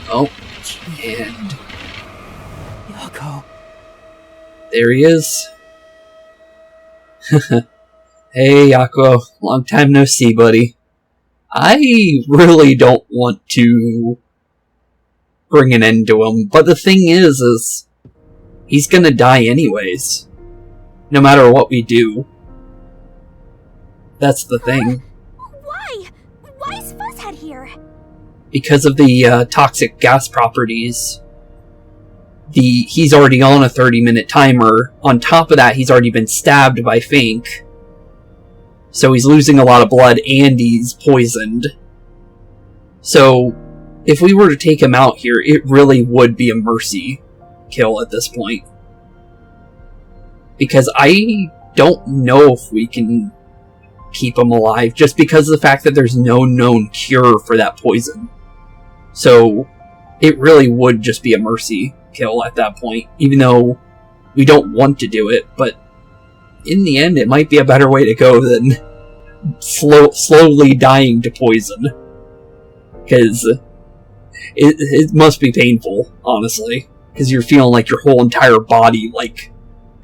Oh, and... Yakou. There he is. Hey, Yakou. Long time no see, buddy. I really don't want to bring an end to him, but the thing is he's gonna die anyways. No matter what we do. That's the thing. Why? Why is Fuzzhead here? Because of the toxic gas properties. He's already on a 30-minute timer. On top of that, he's already been stabbed by Fink. So he's losing a lot of blood and he's poisoned. So if we were to take him out here, it really would be a mercy kill at this point. Because I don't know if we can keep him alive, just because of the fact that there's no known cure for that poison. So, it really would just be a mercy kill at that point, even though we don't want to do it, but in the end, it might be a better way to go than slowly dying to poison. Because it must be painful, honestly. Because you're feeling like your whole entire body, like,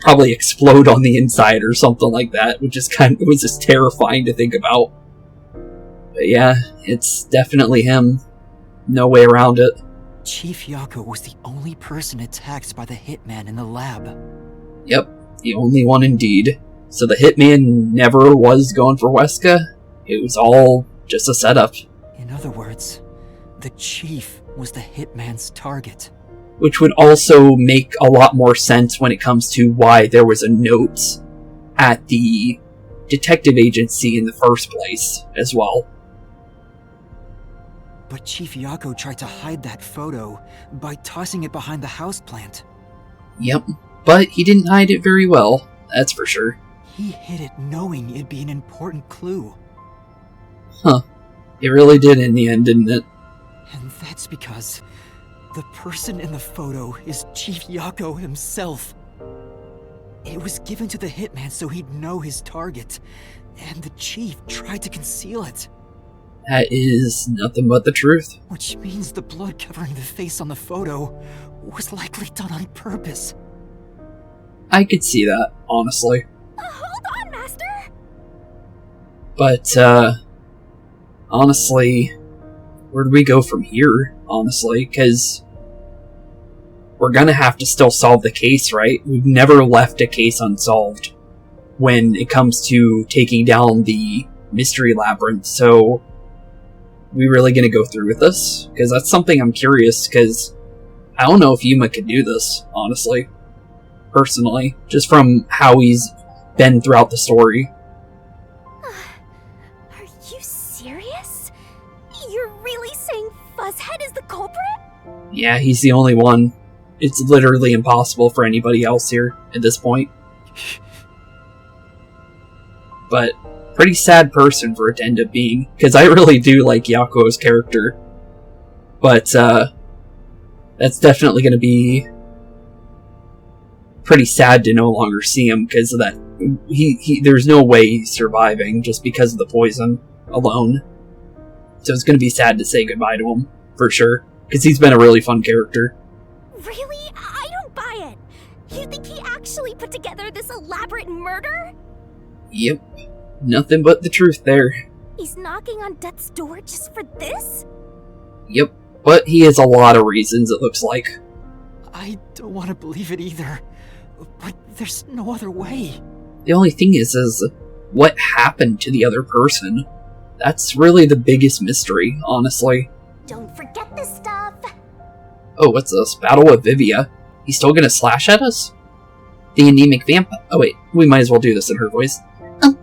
probably explode on the inside or something like that, which is it was just terrifying to think about. But yeah, it's definitely him. No way around it. Chief Yakou was the only person attacked by the hitman in the lab. Yep, the only one indeed. So the hitman never was going for Weska. It was all just a setup. In other words, the chief was the hitman's target. Which would also make a lot more sense when it comes to why there was a note at the detective agency in the first place, as well. But Chief Yakou tried to hide that photo by tossing it behind the houseplant. Yep, but he didn't hide it very well, that's for sure. He hid it knowing it'd be an important clue. Huh. It really did in the end, didn't it? And that's because the person in the photo is Chief Yakou himself. It was given to the hitman so he'd know his target, and the chief tried to conceal it. That is nothing but the truth. Which means the blood covering the face on the photo was likely done on purpose. I could see that, honestly. Hold on, Master! But, honestly, where do we go from here, honestly? Because we're gonna have to still solve the case, right? We've never left a case unsolved when it comes to taking down the mystery labyrinth, so we really gonna go through with this? Because that's something I'm curious, because I don't know if Yuma could do this, honestly. Personally. Just from how he's been throughout the story. Are you serious? You're really saying Fuzzhead is the culprit? Yeah, he's the only one. It's literally impossible for anybody else here at this point. But pretty sad person for it to end up being, because I really do like Yakou's character. But that's definitely going to be pretty sad to no longer see him, because of that. There's no way he's surviving just because of the poison alone. So it's going to be sad to say goodbye to him, for sure, because he's been a really fun character. Really? I don't buy it. You think he actually put together this elaborate murder? Yep. Nothing but the truth there. He's knocking on death's door just for this? Yep. But he has a lot of reasons, it looks like. I don't want to believe it either, but there's no other way. The only thing is what happened to the other person? That's really the biggest mystery, honestly. Don't forget this stuff. Oh, what's this? Battle with Vivia. He's still gonna slash at us? The anemic vampire. Oh wait, we might as well do this in her voice.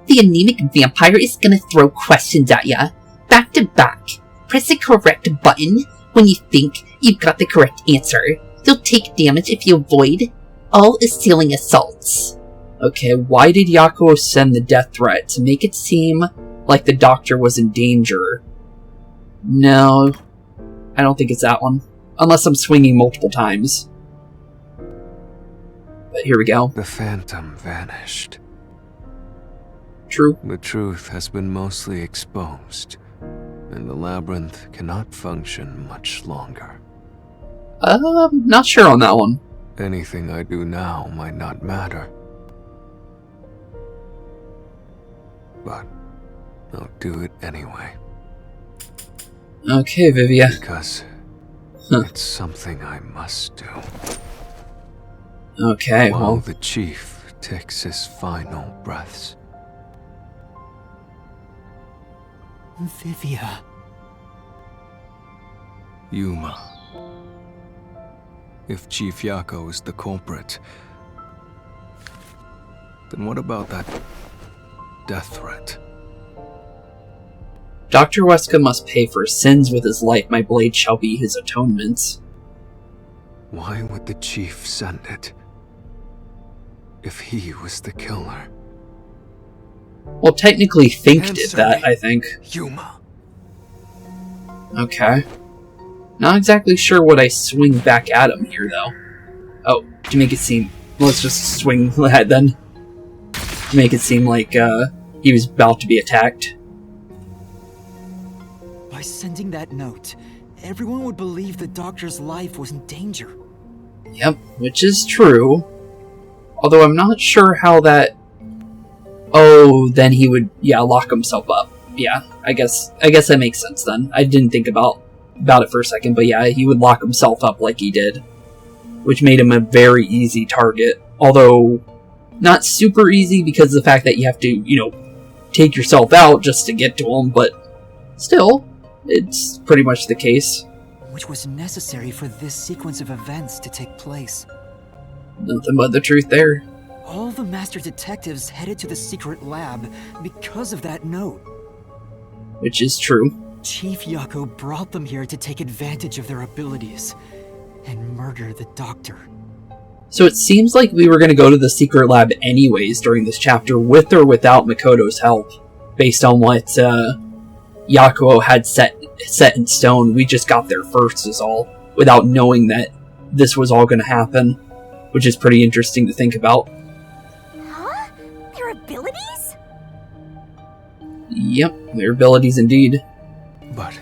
The anemic vampire is gonna throw questions at ya, back to back. Press the correct button when you think you've got the correct answer. You'll take damage if you avoid all assailing assaults. Okay, why did Yakou send the death threat? To make it seem like the doctor was in danger. No, I don't think it's that one. Unless I'm swinging multiple times. But here we go. The phantom vanished. True. The truth has been mostly exposed, and the labyrinth cannot function much longer. Not sure on that one. Anything I do now might not matter. But I'll do it anyway. Okay, Vivia. Because it's something I must do. Okay, While well, the chief takes his final breaths. Vivia. Yuma. If Chief Yakou is the culprit, then what about that death threat? Dr. Weska must pay for his sins with his life. My blade shall be his atonement. Why would the chief send it? If he was the killer. Well, technically Think did Answer that, me. I think. Yuma. Okay. Not exactly sure what I swing back at him here, though. Oh, to make it seem... Let's just swing that then. To make it seem like he was about to be attacked. By sending that note, everyone would believe the doctor's life was in danger. Yep, which is true. Although I'm not sure how that... Oh, then he would, lock himself up. Yeah, I guess that makes sense then. I didn't think about it for a second, but yeah, he would lock himself up like he did. Which made him a very easy target. Although, not super easy because of the fact that you have to, take yourself out just to get to him, but still, it's pretty much the case. Which was necessary for this sequence of events to take place. Nothing but the truth there. All the master detectives headed to the secret lab because of that note. Which is true. Chief Yakou brought them here to take advantage of their abilities and murder the doctor. So it seems like we were going to go to the secret lab anyways during this chapter, with or without Makoto's help. Based on what Yakou had set in stone, we just got there first is all, without knowing that this was all going to happen. Which is pretty interesting to think about. Huh? Their abilities? Yep, their abilities indeed. But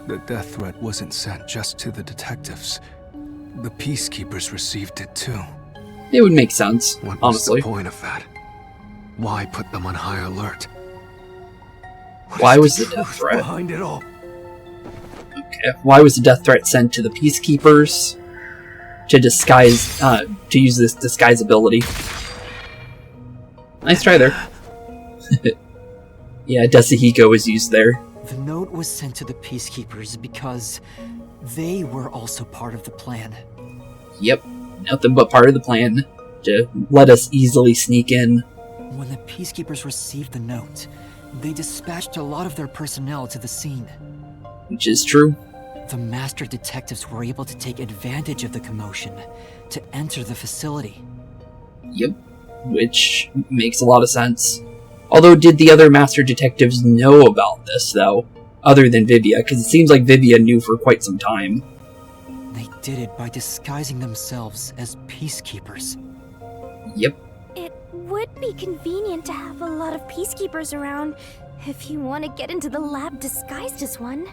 the death threat wasn't sent just to the detectives. The peacekeepers received it too. It would make sense, What was honestly. the point of that? Why put them on high alert? Why was the death threat? Behind it all. Okay, why was the death threat sent to the peacekeepers? To disguise, to use this disguise ability. Nice try there. Yeah, Desahiko is used there. The note was sent to the peacekeepers because they were also part of the plan. Yep, nothing but part of the plan to let us easily sneak in. When the peacekeepers received the note, they dispatched a lot of their personnel to the scene. Which is true. The master detectives were able to take advantage of the commotion to enter the facility. Yep, which makes a lot of sense. Although, did the other master detectives know about this, though? Other than Vivia, because it seems like Vivia knew for quite some time. They did it by disguising themselves as peacekeepers. Yep. It would be convenient to have a lot of peacekeepers around if you want to get into the lab disguised as one.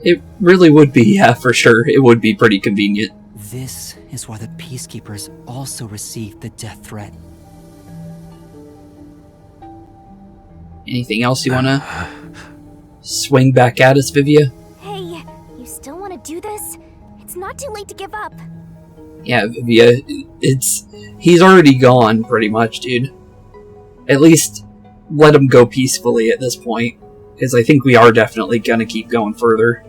It really would be, yeah, for sure. It would be pretty convenient. This is why the peacekeepers also received the death threat. Anything else you want to swing back at us, Vivia? Hey, you still want to do this? It's not too late to give up. Yeah, Vivia, he's already gone, pretty much, dude. At least, let him go peacefully at this point, because I think we are definitely gonna keep going further.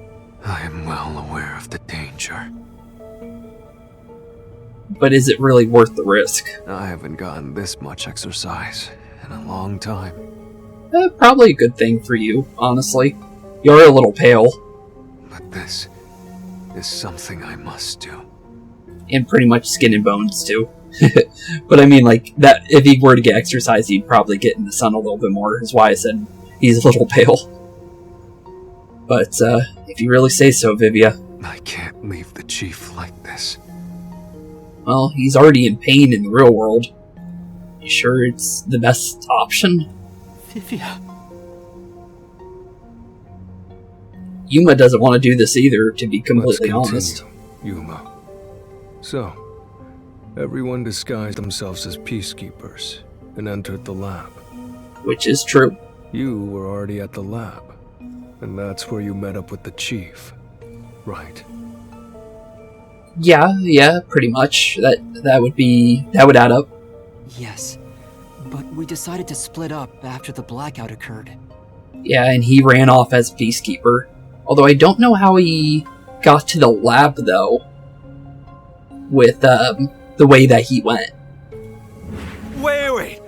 I am well aware of the danger. But is it really worth the risk? I haven't gotten this much exercise in a long time. Probably a good thing for you, honestly. You're a little pale. But this is something I must do. And pretty much skin and bones, too. But I mean, like, that if he were to get exercise, he'd probably get in the sun a little bit more, is why I said he's a little pale. But, if you really say so, Vivia. I can't leave the chief like this. Well, he's already in pain in the real world. You sure it's the best option? Vivia. Yuma doesn't want to do this either, to be completely Let's honest. continue, Yuma. So, everyone disguised themselves as peacekeepers and entered the lab. Which is true. You were already at the lab, and that's where you met up with the chief, right? Yeah, pretty much. That would add up. Yes, but we decided to split up after the blackout occurred. Yeah, and he ran off as peacekeeper. Although I don't know how he got to the lab, though, with the way that he went. Wait!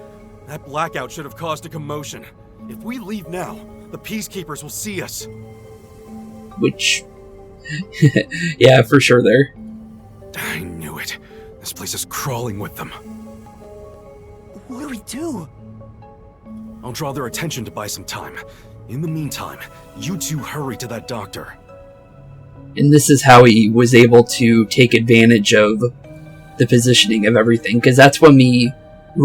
That blackout should have caused a commotion. If we leave now, the Peacekeepers will see us. Which... yeah, for sure there. I knew it. This place is crawling with them. What do we do? I'll draw their attention to buy some time. In the meantime, you two hurry to that doctor. And this is how he was able to take advantage of the positioning of everything, because that's when we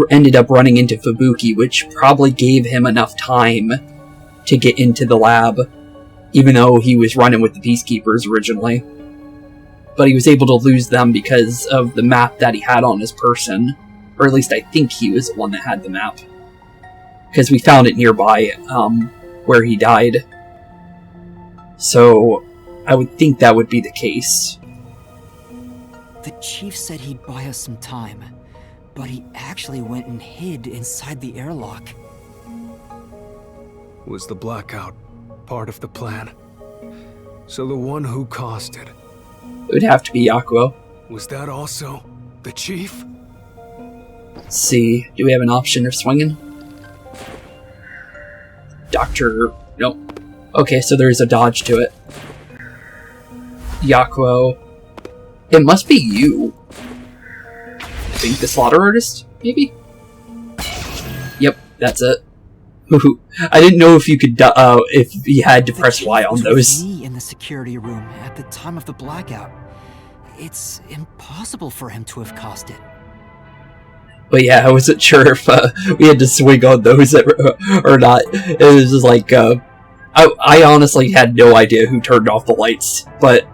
ended up running into Fubuki, which probably gave him enough time to get into the lab, even though he was running with the Peacekeepers originally. But he was able to lose them because of the map that he had on his person, or at least I think he was the one that had the map, because we found it nearby where he died. So I would think that would be the case. The chief said he'd buy us some time, but he actually went and hid inside the airlock. Was the blackout part of the plan? So the one who caused it, It would have to be Yakou. was that also the chief? Let's see, do we have an option of swinging? Doctor... nope. Okay, so there's a dodge to it. Yakou. It must be you. I think the slaughter artist, maybe? Yep, that's it. Ooh, I didn't know if you could, if you had to press Y on those. Was me in the security room at the time of the blackout. It's impossible for him to have caused it. But yeah, I wasn't sure if we had to swing on those or not. It was just like, I honestly had no idea who turned off the lights, but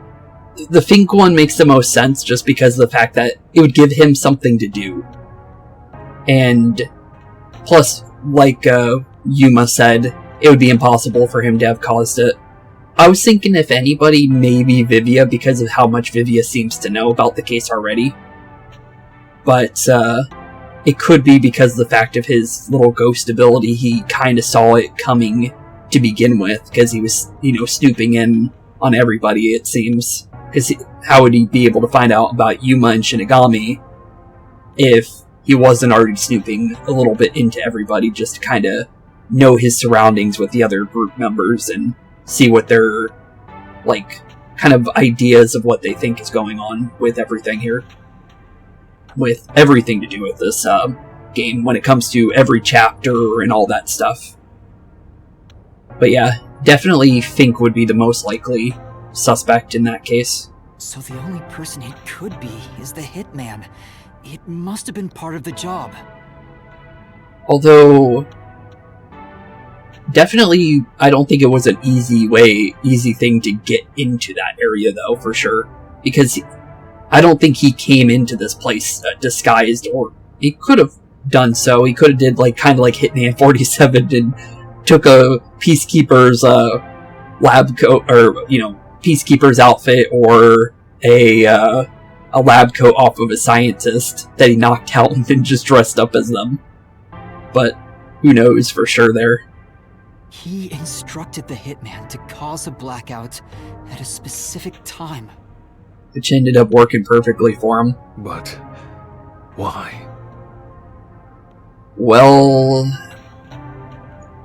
the Fink one makes the most sense just because of the fact that it would give him something to do. And plus, like Yuma said, it would be impossible for him to have caused it. I was thinking if anybody, maybe Vivia, because of how much Vivia seems to know about the case already. But it could be because of the fact of his little ghost ability. He kind of saw it coming to begin with, because he was, snooping in on everybody, it seems. Because how would he be able to find out about Yuma and Shinigami if he wasn't already snooping a little bit into everybody, just to kind of know his surroundings with the other group members and see what their, kind of ideas of what they think is going on with everything here. With everything to do with this game when it comes to every chapter and all that stuff. But yeah, definitely Fink would be the most likely suspect in that case. So the only person it could be is the hitman. It must have been part of the job. Although, definitely, I don't think it was an easy thing to get into that area, though, for sure. Because I don't think he came into this place disguised, or he could have done so. He could have did, kind of like Hitman 47 and took a Peacekeeper's lab coat, or, Peacekeeper's outfit, or a lab coat off of a scientist that he knocked out and then just dressed up as them. But who knows for sure there. He instructed the hitman to cause a blackout at a specific time. Which ended up working perfectly for him. But why? Well,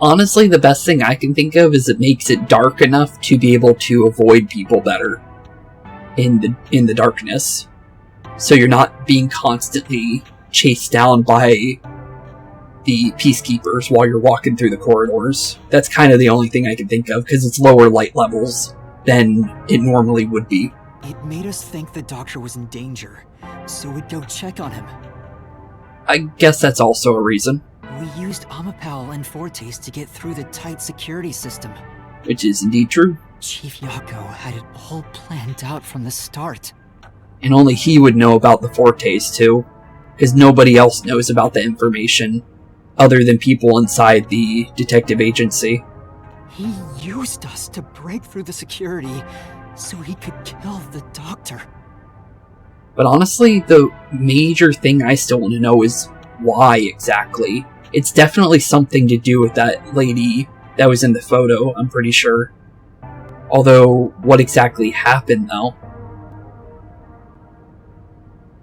honestly, the best thing I can think of is it makes it dark enough to be able to avoid people better in the darkness. So you're not being constantly chased down by the Peacekeepers while you're walking through the corridors. That's kind of the only thing I can think of, because it's lower light levels than it normally would be. It made us think the doctor was in danger, so we'd go check on him. I guess that's also a reason. We used Amapal and Fortes to get through the tight security system. Which is indeed true. Chief Yakou had it all planned out from the start. And only he would know about the Fortes too, because nobody else knows about the information other than people inside the detective agency. He used us to break through the security so he could kill the doctor. But honestly, the major thing I still want to know is why exactly. It's definitely something to do with that lady that was in the photo, I'm pretty sure. Although, what exactly happened, though,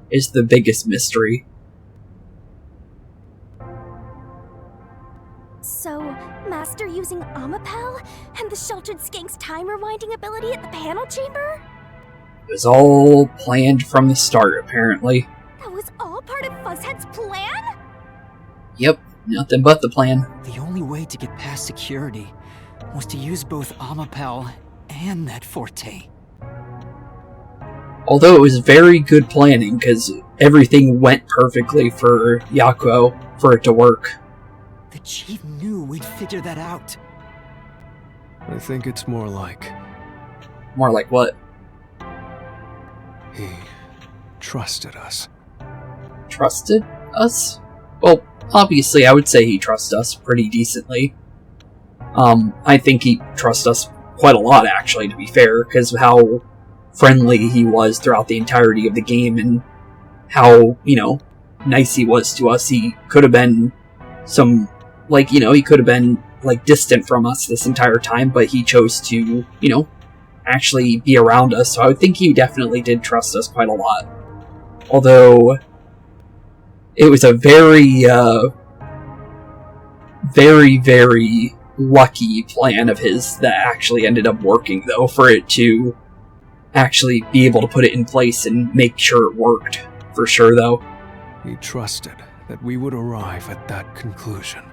is the biggest mystery. So, Master using Amapel and the Sheltered Skank's time rewinding ability at the panel chamber? It was all planned from the start, apparently. That was all part of Fuzzhead's plan? Yep, nothing but the plan. The only way to get past security was to use both Amapel and that Forte. Although it was very good planning, because everything went perfectly for Yakou for it to work. The chief knew we'd figure that out. I think it's more like More like what? he trusted us. Trusted us? Well, obviously I would say he trusts us pretty decently. I think he trusts us quite a lot, actually, to be fair, because of how friendly he was throughout the entirety of the game and how, nice he was to us. He could have been he could have been, distant from us this entire time, but he chose to, actually be around us, so I would think he definitely did trust us quite a lot. Although, it was a very, very, very lucky plan of his that actually ended up working, though, for it to actually be able to put it in place and make sure it worked. For sure, though. He trusted that we would arrive at that conclusion.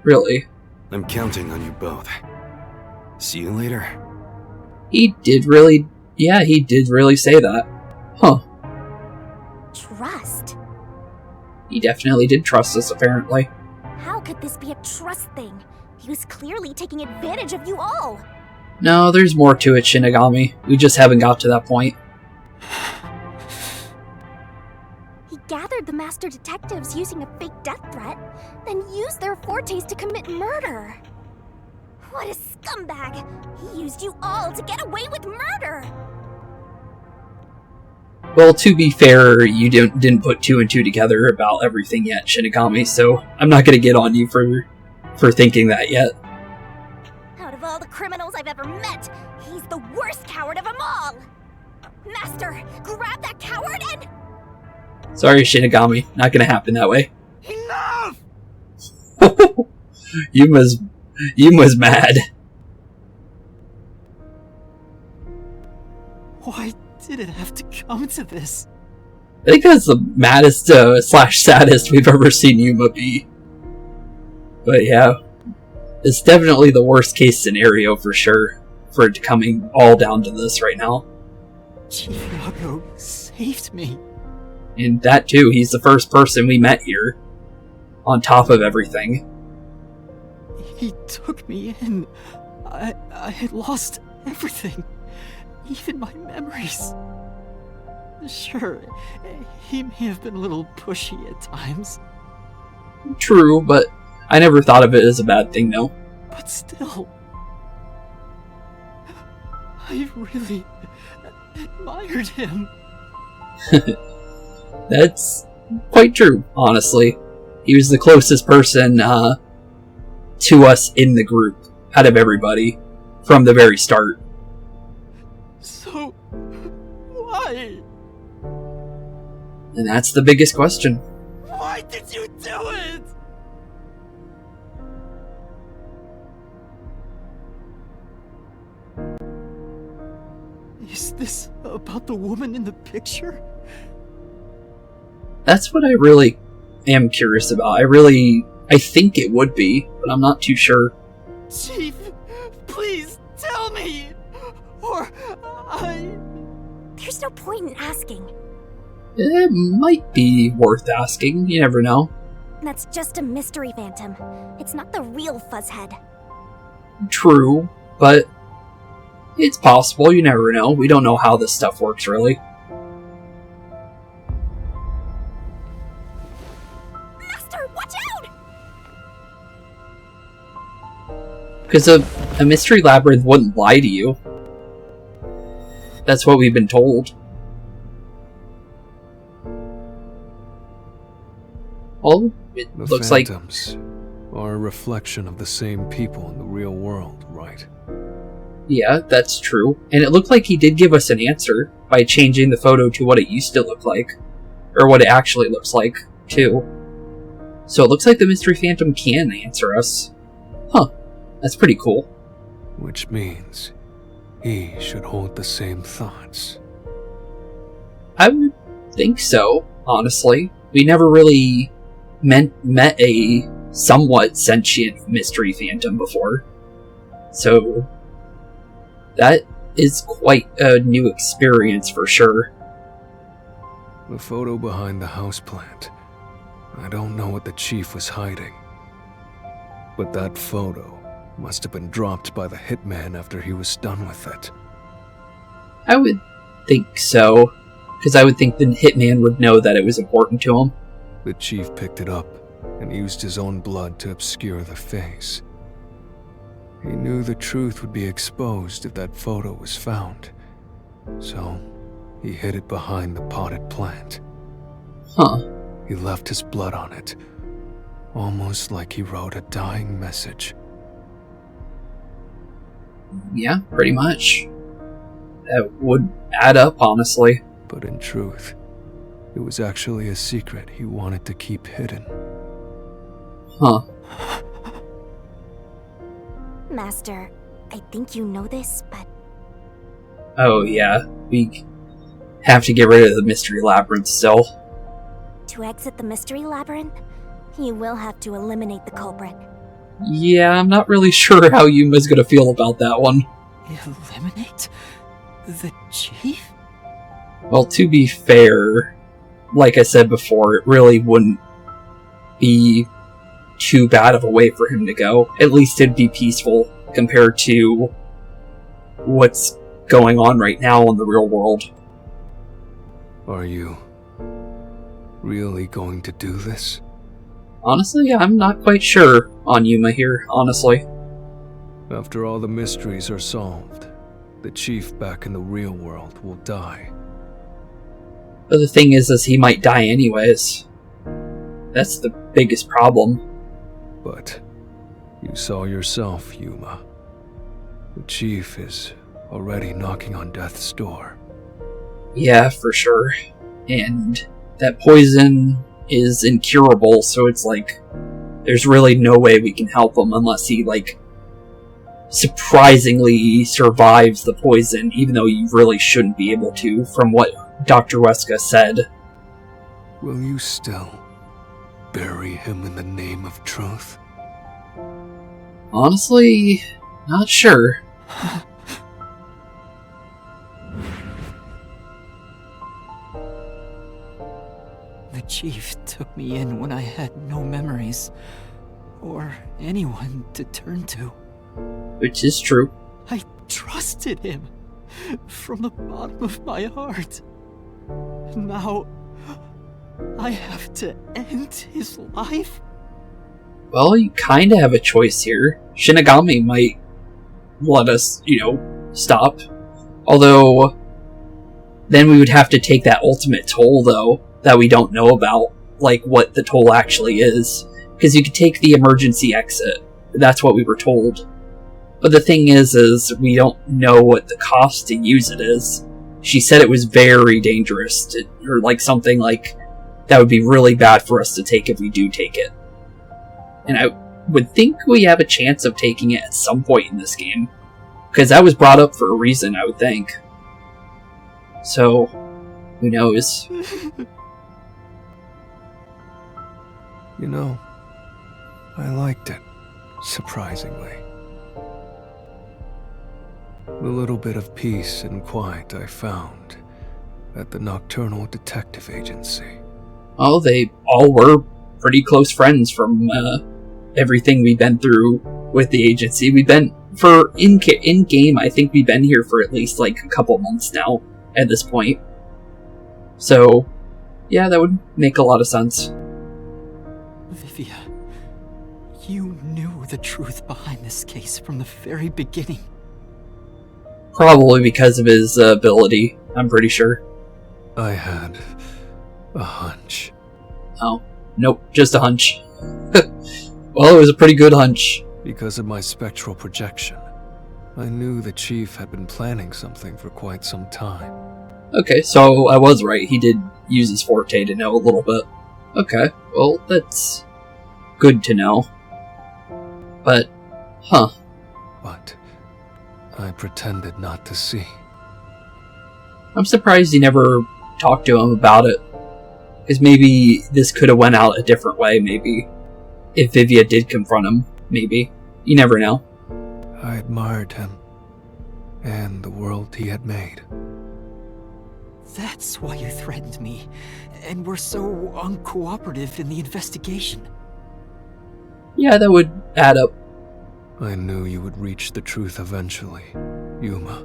Really? I'm counting on you both. See you later. He did really say that. Huh. Trust? He definitely did trust us, apparently. How could this be a trust thing? He was clearly taking advantage of you all! No, there's more to it, Shinigami. We just haven't got to that point. He gathered the master detectives using a fake death threat, then used their fortes to commit murder. What a scumbag! He used you all to get away with murder! Well, to be fair, you didn't put two and two together about everything yet, Shinigami, so I'm not gonna get on you for thinking that yet. Out of all the criminals I've ever met, he's the worst coward of them all! Master, grab that coward and... Sorry, Shinigami, not gonna happen that way. Enough! Yuma's mad. Why did it have to come to this? I think that's the maddest / saddest we've ever seen Yuma be. But yeah, it's definitely the worst case scenario for sure, for it coming all down to this right now. Chief Yakou saved me. And that too, he's the first person we met here, on top of everything. He took me in. I had lost everything, even my memories. Sure, he may have been a little pushy at times. True, but I never thought of it as a bad thing, though. But still, I really admired him. That's quite true, honestly. He was the closest person to us in the group, out of everybody, from the very start. So, why? And that's the biggest question. Why did you do it? Is this about the woman in the picture? That's what I really am curious about. I think it would be, but I'm not too sure. Chief, please tell me, or There's no point in asking. It might be worth asking, you never know. That's just a mystery phantom. It's not the real Fuzzhead. True, but it's possible, you never know. We don't know how this stuff works, really. Master, watch out! Because a mystery labyrinth wouldn't lie to you. That's what we've been told. Well, it The looks like... phantoms are a reflection of the same people in the real world, right? Yeah, that's true. And it looked like he did give us an answer by changing the photo to what it used to look like. Or what it actually looks like, too. So it looks like the Mystery Phantom can answer us. Huh. That's pretty cool. Which means he should hold the same thoughts. I would think so, honestly. We never really met a somewhat sentient Mystery Phantom before. So that is quite a new experience for sure. The photo behind the houseplant. I don't know what the chief was hiding. But that photo must have been dropped by the hitman after he was done with it. I would think so, because I would think the hitman would know that it was important to him. The chief picked it up and used his own blood to obscure the face. He knew the truth would be exposed if that photo was found, so he hid it behind the potted plant. Huh. He left his blood on it, almost like he wrote a dying message. Yeah, pretty much. That would add up, honestly. But in truth, it was actually a secret he wanted to keep hidden. Huh. Master, I think you know this, but... Oh yeah, we have to get rid of the Mystery Labyrinth still. To exit the Mystery Labyrinth, you will have to eliminate the culprit. Yeah, I'm not really sure how Yuma's gonna feel about that one. Eliminate the chief? Well, to be fair, like I said before, it really wouldn't be too bad of a way for him to go. At least it'd be peaceful compared to what's going on right now in the real world. Are you really going to do this? Honestly, I'm not quite sure on Yuma here, honestly. After all the mysteries are solved, the chief back in the real world will die. But the thing is he might die anyways. That's the biggest problem. But you saw yourself, Yuma. The chief is already knocking on death's door. Yeah, for sure. And that poison is incurable, so it's like there's really no way we can help him unless he, like, surprisingly survives the poison, even though you really shouldn't be able to, from what Dr. Weska said. Will you still bury him in the name of truth? Honestly, not sure. The chief took me in when I had no memories, or anyone to turn to. Which is true. I trusted him from the bottom of my heart. Now, I have to end his life? Well, you kinda have a choice here. Shinigami might let us, stop. Although, then we would have to take that ultimate toll, though, that we don't know about, like what the toll actually is. Because you could take the emergency exit. That's what we were told. But the thing is we don't know what the cost to use it is. She said it was very dangerous, or like something like that would be really bad for us to take if we do take it. And I would think we have a chance of taking it at some point in this game. Because that was brought up for a reason, I would think. So, who knows? You know, I liked it, surprisingly. The little bit of peace and quiet I found at the Nocturnal Detective Agency. Oh, they all were pretty close friends from everything we've been through with the agency. We've been, for in-game, I think we've been here for at least like a couple months now at this point. So, yeah, that would make a lot of sense. Vivia, you knew the truth behind this case from the very beginning. Probably because of his ability, I'm pretty sure. I had a hunch. Oh, nope, just a hunch. Well, it was a pretty good hunch. Because of my spectral projection, I knew the chief had been planning something for quite some time. Okay, so I was right. He did use his forte to know a little bit. Okay, well, that's good to know. But, huh. But I pretended not to see. I'm surprised he never talked to him about it. Because maybe this could have went out a different way, maybe. If Vivia did confront him, maybe. You never know. I admired him, and the world he had made. That's why you threatened me, and were so uncooperative in the investigation. Yeah, that would add up. I knew you would reach the truth eventually, Yuma.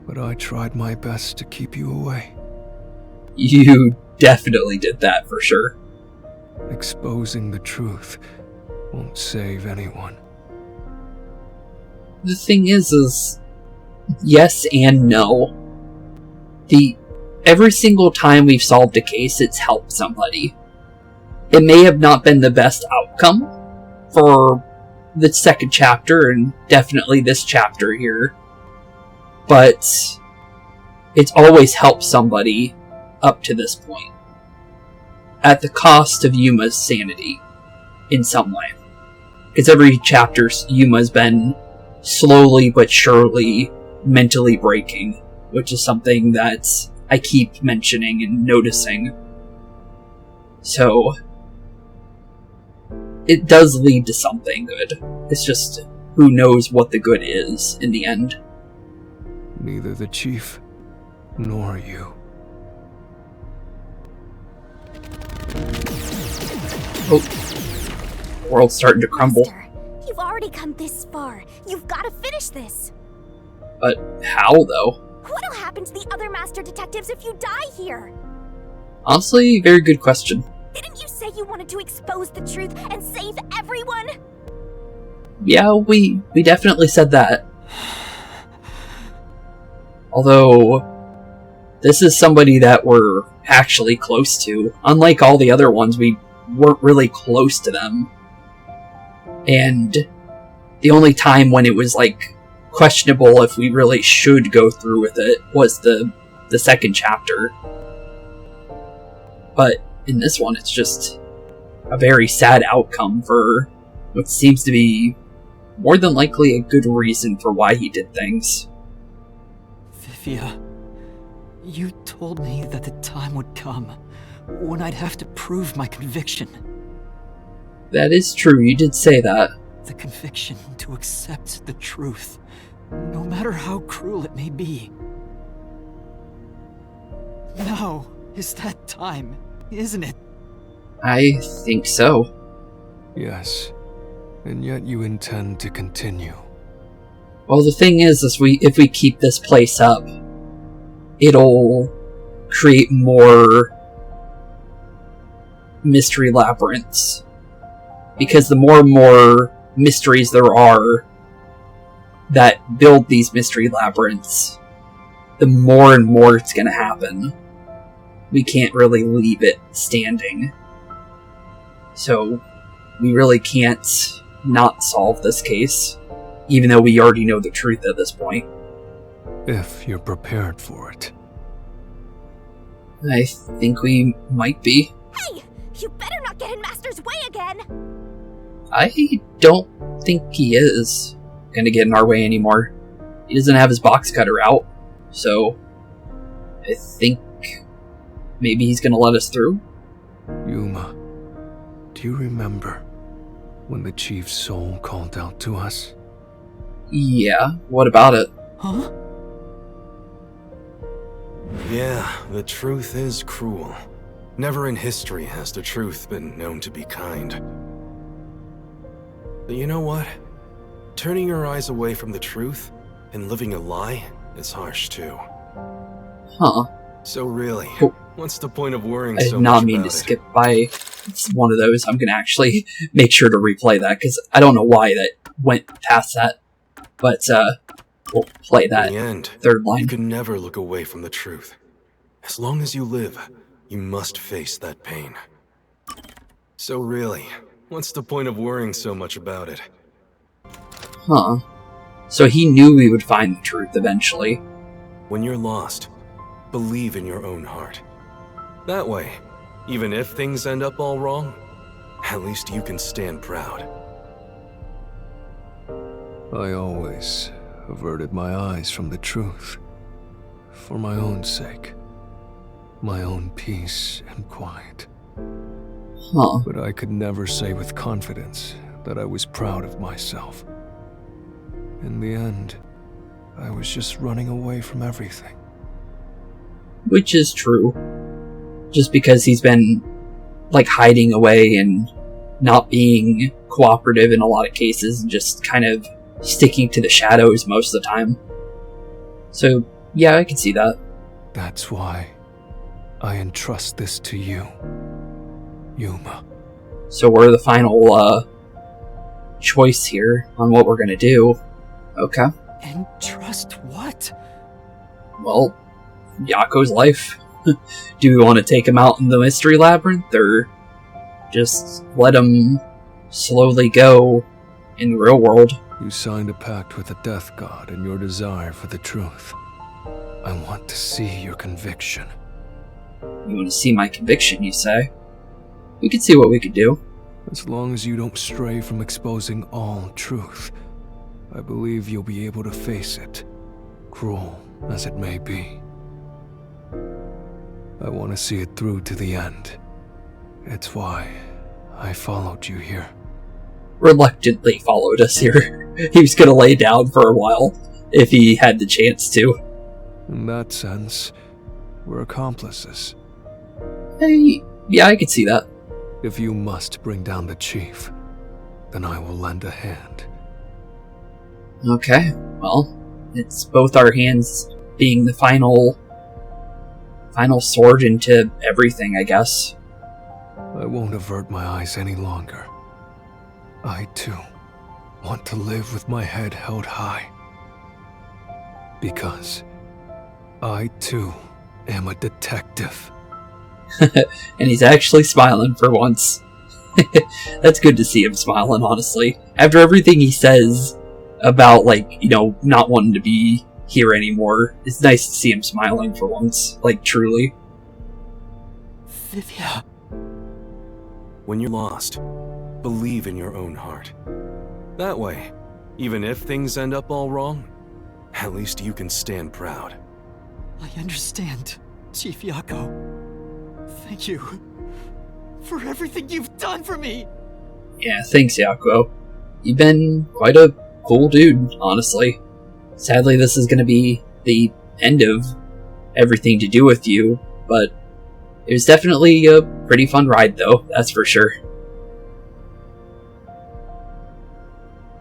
But I tried my best to keep you away. You definitely did that, for sure. Exposing the truth won't save anyone. The thing is yes and no. Every single time we've solved a case, it's helped somebody. It may have not been the best outcome for the second chapter, and definitely this chapter here, but it's always helped somebody up to this point. At the cost of Yuma's sanity, in some way. Because every chapter, Yuma's been slowly but surely mentally breaking, which is something that I keep mentioning and noticing. So, it does lead to something good. It's just, who knows what the good is in the end. Neither the chief, nor you. Oh, the world's starting to crumble. Master, you've already come this far. You've got to finish this. But how, though? What'll happen to the other master detectives if you die here? Honestly, very good question. Didn't you say you wanted to expose the truth and save everyone? Yeah, we definitely said that. Although, this is somebody that we're actually close to. Unlike all the other ones, we weren't really close to them. And the only time when it was, like, questionable if we really should go through with it was the second chapter. But in this one, it's just a very sad outcome for what seems to be more than likely a good reason for why he did things. Vivia, you told me that the time would come when I'd have to prove my conviction. That is true, you did say that. The conviction to accept the truth, no matter how cruel it may be. Now is that time, isn't it? I think so. Yes, and yet you intend to continue. Well, the thing is if we keep this place up, it'll create more mystery labyrinths. Because the more and more mysteries there are that build these mystery labyrinths, the more and more it's going to happen. We can't really leave it standing. So, we really can't not solve this case, even though we already know the truth at this point. If you're prepared for it. I think we might be. Hey! You better not get in Master's way again! I don't think he is gonna get in our way anymore. He doesn't have his box cutter out, so I think maybe he's gonna let us through. Yuma, do you remember when the chief's soul called out to us? Yeah, what about it? Huh? Yeah, the truth is cruel. Never in history has the truth been known to be kind. But you know what? Turning your eyes away from the truth and living a lie is harsh too. Huh. So really, Oh. what's the point of worrying I so did much not mean about to it? skip by. It's one of those. I'm gonna actually make sure to replay that, because I don't know why that went past that. But, we'll play that In the end, third you line. can never look away from the truth. As long as you live, you must face that pain. So really, what's the point of worrying so much about it? Huh. So he knew we would find the truth eventually. When you're lost, believe in your own heart. That way, even if things end up all wrong, At least you can stand proud. I always averted my eyes from the truth. For my own sake. My own peace and quiet. Huh. But I could never say with confidence that I was proud of myself. In the end, I was just running away from everything. Which is true. Just because he's been, like, hiding away and not being cooperative in a lot of cases and just kind of sticking to the shadows most of the time. So, yeah, I can see that. That's why I entrust this to you, Yuma. So we're the final, choice here on what we're gonna do. Okay. And trust what? Well, Yakou's life. Do we want to take him out in the mystery labyrinth, or just let him slowly go in the real world? You signed a pact with the Death God in your desire for the truth. I want to see your conviction. You want to see my conviction, you say? We could see what we could do. As long as you don't stray from exposing all truth, I believe you'll be able to face it, cruel as it may be. I want to see it through to the end. It's why I followed you here. Reluctantly followed us here. He was gonna lay down for a while, if he had the chance to. In that sense, we're accomplices. Hey, yeah, I could see that. If you must bring down the chief, then I will lend a hand. Okay, well, it's both our hands being the final sword into everything, I guess. I won't avert my eyes any longer. I, too, want to live with my head held high. Because I, too, am a detective. And he's actually smiling for once. That's good to see him smiling, honestly. After everything he says about, like, you know, not wanting to be here anymore, it's nice to see him smiling for once. Like, truly. Vivia. When you're lost, believe in your own heart. That way, even if things end up all wrong, at least you can stand proud. I understand, Chief Yakou. Thank you for everything you've done for me. Yeah, thanks, Yakou. You've been quite a cool dude, honestly. Sadly, this is going to be the end of everything to do with you, but it was definitely a pretty fun ride, though, that's for sure.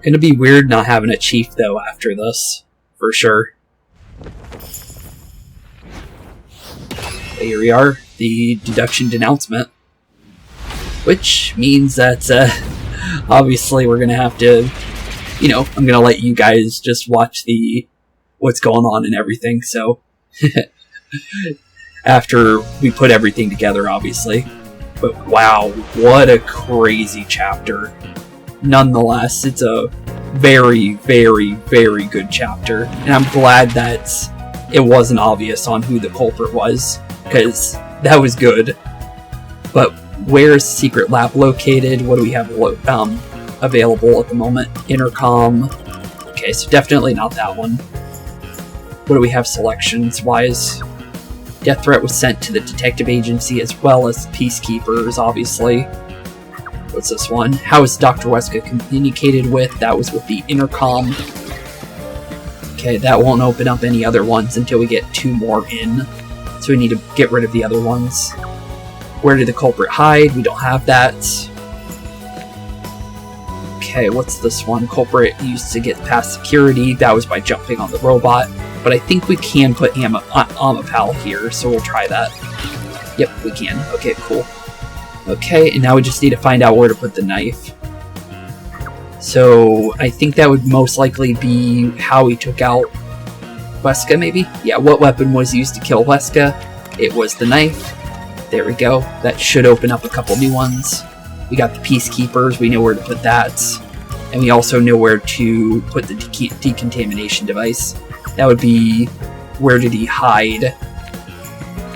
Gonna be weird not having a chief, though, after this, for sure. But here we are, the deduction denouncement. Which means that, obviously we're gonna have to, you know, I'm gonna let you guys just watch what's going on and everything, so... after we put everything together, obviously. But wow, what a crazy chapter. Nonetheless, it's a very, very, very good chapter. And I'm glad that it wasn't obvious on who the culprit was, because that was good. But where's the secret lab located? What do we have available at the moment? Intercom. Okay, so definitely not that one. What do we have selections-wise? Death threat was sent to the detective agency as well as peacekeepers, obviously. What's this one? How is Dr. Weska communicated with? That was with the intercom. Okay, that won't open up any other ones until we get 2 more in. So we need to get rid of the other ones. Where did the culprit hide? We don't have that. Okay, what's this one? Culprit used to get past security. That was by jumping on the robot. But I think we can put Amapal here, so we'll try that. Yep, we can. Okay, cool. Okay, and now we just need to find out where to put the knife. So, I think that would most likely be how he took out Weska, maybe? Yeah, what weapon was used to kill Weska? It was the knife. There we go. That should open up a couple new ones. We got the peacekeepers, we know where to put that. And we also know where to put the decontamination device. That would be, where did he hide?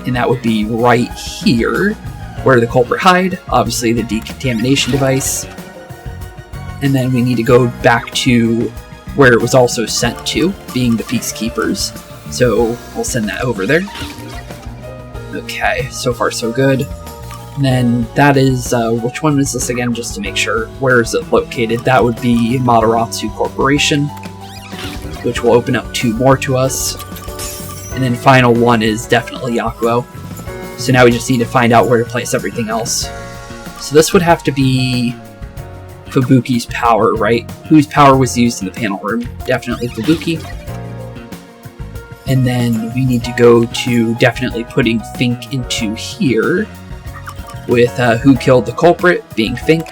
And that would be right here. where the culprit hide, obviously the decontamination device. And then we need to go back to where it was also sent to, being the Peacekeepers. So we'll send that over there. Okay, so far so good. And then that is, which one is this again, just to make sure, where is it located? That would be Mataratsu Corporation, which will open up 2 more to us. And then final one is definitely Yakou. So now we just need to find out where to place everything else. So this would have to be Fubuki's power, right? Whose power was used in the panel room? Definitely Fubuki. And then we need to go to definitely putting Fink into here, with who killed the culprit being Fink.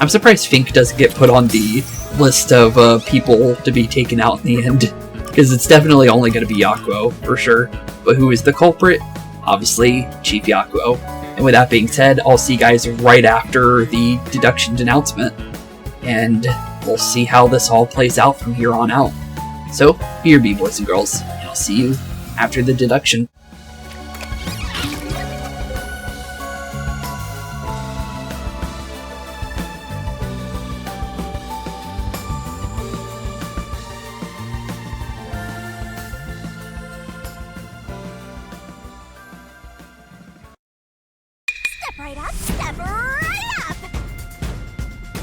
I'm surprised Fink doesn't get put on the list of people to be taken out in the end, because it's definitely only going to be Yakou, for sure. But who is the culprit? Obviously, Chief Yakou. And with that being said, I'll see you guys right after the deduction denouncement, and we'll see how this all plays out from here on out. So, here be, boys and girls, and I'll see you after the deduction. Step right up, step right up!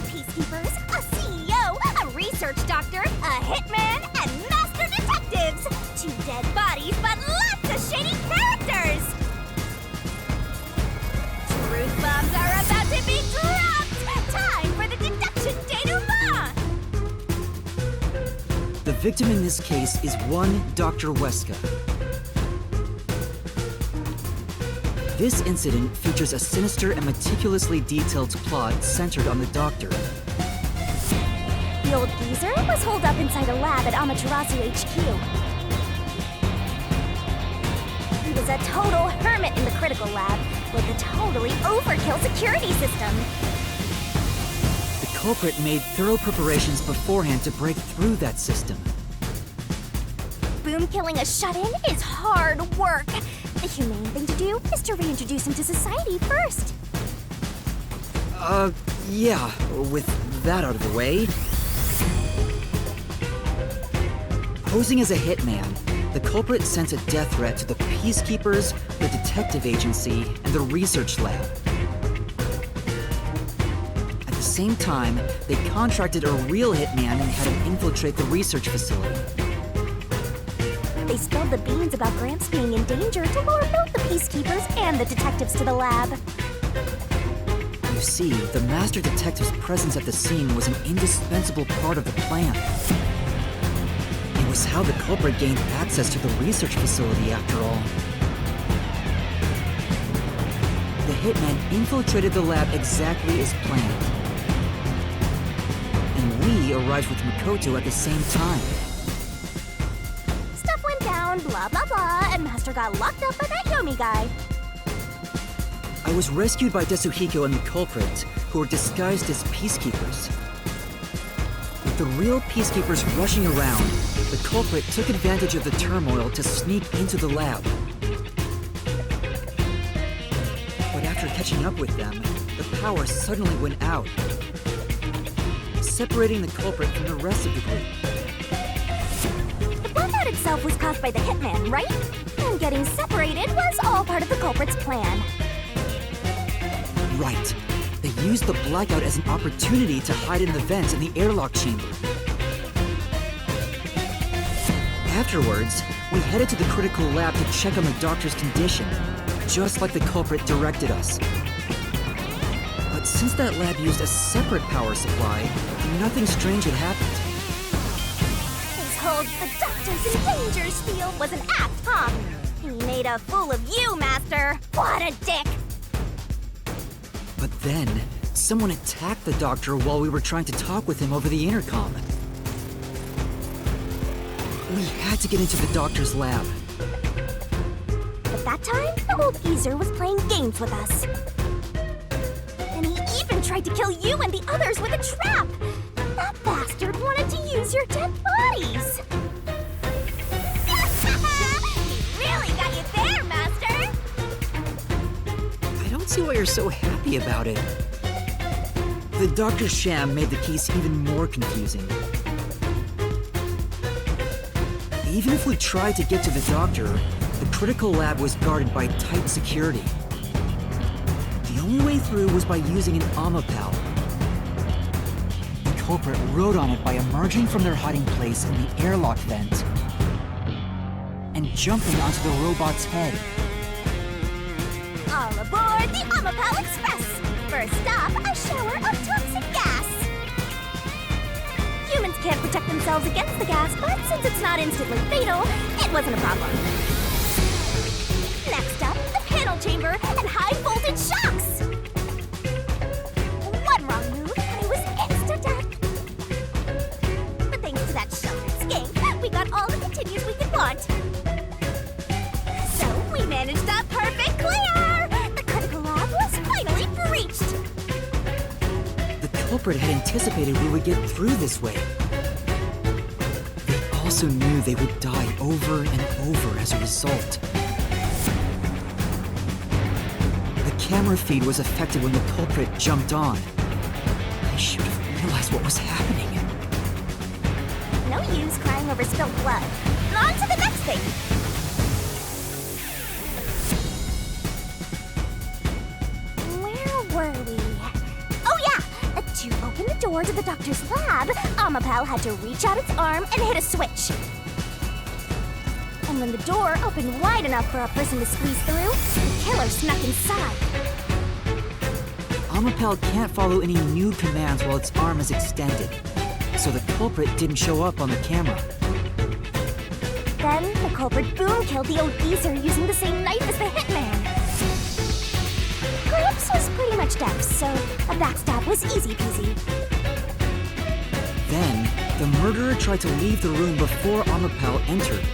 Peacekeepers, a CEO, a research doctor, a hitman, and master detectives! 2 dead bodies, but lots of shady characters! Truth bombs are about to be dropped! Time for the deduction denouement! The victim in this case is one Dr. Weska. This incident features a sinister and meticulously detailed plot centered on the Doctor. The old geezer was holed up inside a lab at Amaterasu HQ. He was a total hermit in the critical lab, with a totally overkill security system. The culprit made thorough preparations beforehand to break through that system. Boom killing a shut-in is hard work. The humane thing to do is to reintroduce him to society first. Yeah, with that out of the way. Posing as a hitman, the culprit sent a death threat to the Peacekeepers, the detective agency, and the research lab. At the same time, they contracted a real hitman and had him infiltrate the research facility. They spilled the beans about Gramps being in danger to lure both the Peacekeepers and the detectives to the lab. You see, the Master Detective's presence at the scene was an indispensable part of the plan. It was how the culprit gained access to the research facility, after all. The hitman infiltrated the lab exactly as planned. And we arrived with Mikoto at the same time. Stuff went down, blah blah blah, and Master got locked up by that Yomi guy. I was rescued by Desuhiko and the culprit, who were disguised as peacekeepers. With the real peacekeepers rushing around, the culprit took advantage of the turmoil to sneak into the lab. But after catching up with them, the power suddenly went out, separating the culprit from the rest of the group. The blackout itself was caused by the hitman, right? And getting separated was all part of the culprit's plan. Right. They used the blackout as an opportunity to hide in the vents in the airlock chamber. Afterwards, we headed to the critical lab to check on the doctor's condition, just like the culprit directed us. But since that lab used a separate power supply, nothing strange had happened. His whole "the doctor's in danger" spiel was an act, huh? He made a fool of you, Master. What a dick! But then, someone attacked the doctor while we were trying to talk with him over the intercom. We had to get into the doctor's lab. At that time, the old geezer was playing games with us. And he even tried to kill you and the others with a trap! That bastard wanted to use your dead bodies! He really got you there, Master! I see why you're so happy about it. The Doctor's sham made the case even more confusing. Even if we tried to get to the Doctor, the critical lab was guarded by tight security. The only way through was by using an Amapal. The culprit rode on it by emerging from their hiding place in the airlock vent and jumping onto the robot's head. All aboard the Amapal Express! First stop, a shower of toxic gas! Humans can't protect themselves against the gas, but since it's not instantly fatal, it wasn't a problem. Next up, the panel chamber and high-voltage shocks! One wrong move, and it was insta-death. But thanks to that shoulder skink, we got all the continues we could want. So, we managed a perfect clear! The critical lab was finally breached! The culprit had anticipated we would get through this way. They also knew they would die over and over as a result. The camera feed was affected when the culprit jumped on. I should have realized what was happening. No use crying over spilled blood. On to the next thing! Where were we? Oh yeah! To open the door to the Doctor's lab, Amapal had to reach out its arm and hit a switch. And when the door opened wide enough for a person to squeeze through, the killer snuck inside. Amapal can't follow any new commands while its arm is extended, so the culprit didn't show up on the camera. Then, the culprit boom-killed the old geezer using the same knife as the hitman. Gramps was pretty much deaf, so a backstab was easy peasy. Then, the murderer tried to leave the room before Amapal entered.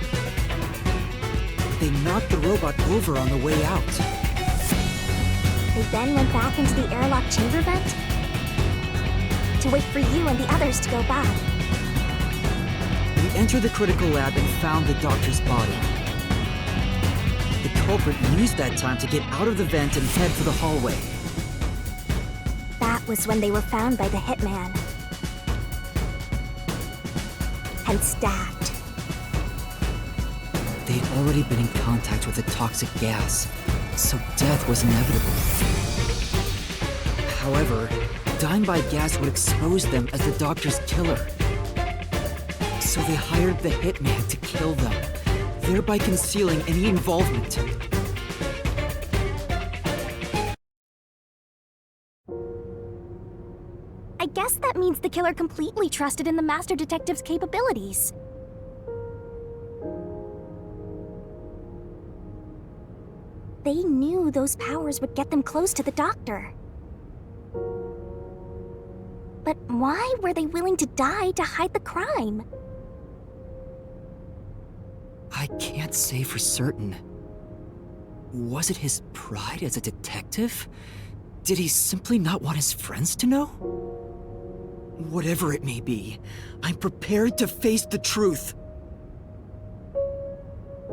They knocked the robot over on the way out. They then went back into the airlock chamber vent to wait for you and the others to go back. We entered the critical lab and found the Doctor's body. The culprit used that time to get out of the vent and head for the hallway. That was when they were found by the hitman. And stabbed. They had already been in contact with the toxic gas, so death was inevitable. However, dying by gas would expose them as the Doctor's killer. So they hired the hitman to kill them, thereby concealing any involvement. I guess that means the killer completely trusted in the Master Detective's capabilities. They knew those powers would get them close to the Doctor. But why were they willing to die to hide the crime? I can't say for certain. Was it his pride as a detective? Did he simply not want his friends to know? Whatever it may be, I'm prepared to face the truth.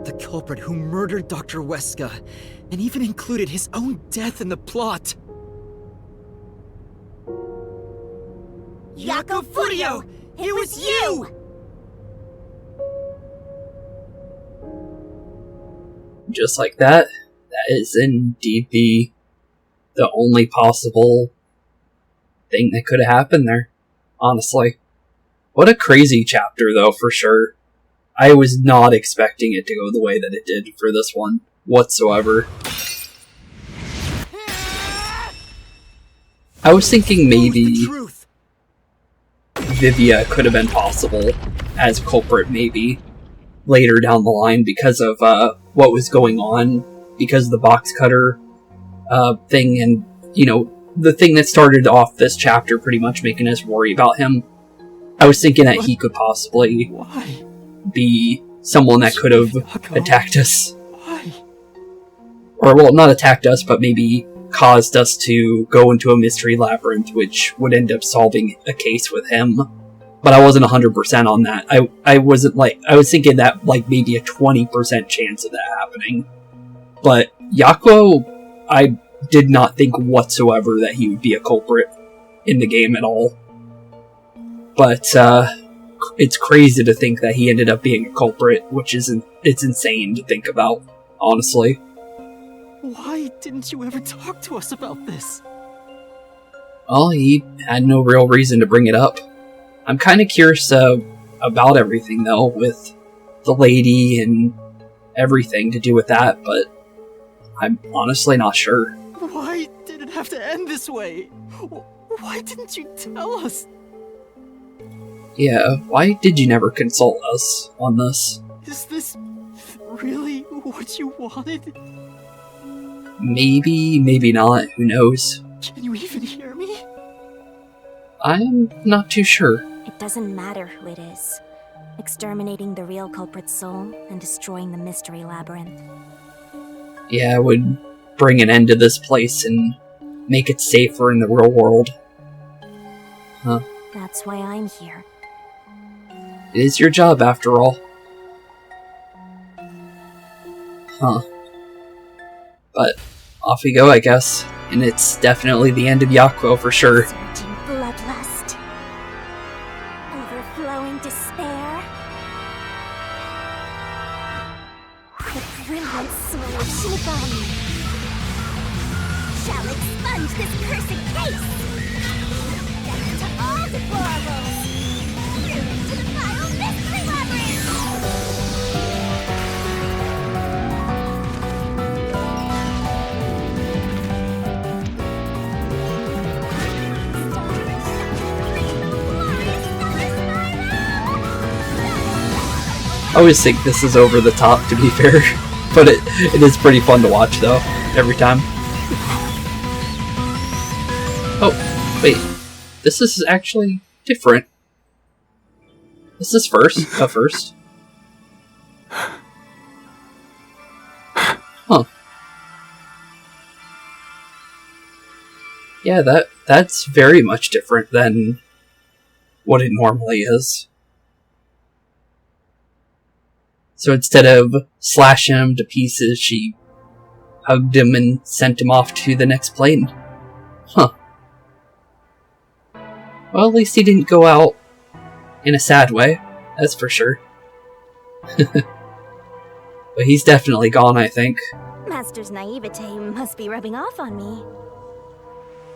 The culprit who murdered Dr. Weska, and even included his own death in the plot. Yakou Furio! It was you! Just like that, that is indeed the only possible thing that could have happened there. Honestly. What a crazy chapter, though, for sure. I was not expecting it to go the way that it did for this one, whatsoever. I was thinking maybe Vivia could have been possible as a culprit, maybe, later down the line because of what was going on, because of the box cutter thing, and, you know, the thing that started off this chapter pretty much making us worry about him. I was thinking that he could possibly be someone that could have attacked us. Or, well, not attacked us, but maybe caused us to go into a mystery labyrinth, which would end up solving a case with him. But I wasn't 100% on that. I wasn't like, I was thinking that, like, maybe a 20% chance of that happening. But Yakou, did not think whatsoever that he would be a culprit in the game at all. But it's crazy to think that he ended up being a culprit, which it's insane to think about, honestly. Why didn't you ever talk to us about this? Well, he had no real reason to bring it up. I'm kind of curious about everything, though, with the lady and everything to do with that, but I'm honestly not sure. Why did it have to end this way? Why didn't you tell us? Yeah, why did you never consult us on this? Is this really what you wanted? Maybe, maybe not, who knows? Can you even hear me? I'm not too sure. It doesn't matter who it is. Exterminating the real culprit's soul and destroying the mystery labyrinth. Yeah, it would bring an end to this place and make it safer in the real world. Huh. That's why I'm here. It is your job, after all. Huh. But off we go, I guess. And it's definitely the end of Yakou for sure. Surging bloodlust. Overflowing despair. The brilliant soul of Shinigami shall expunge this cursed case. Death to all deplorables. Ruin to the vile mystery labyrinth. I always think this is over the top, to be fair, but it is pretty fun to watch, though, every time. Oh, wait, this is actually different. This is first. Huh. Yeah, that's very much different than what it normally is. So instead of slashing him to pieces, she hugged him and sent him off to the next plane. Huh. Well, at least he didn't go out in a sad way, that's for sure. But he's definitely gone, I think. Master's naivete must be rubbing off on me.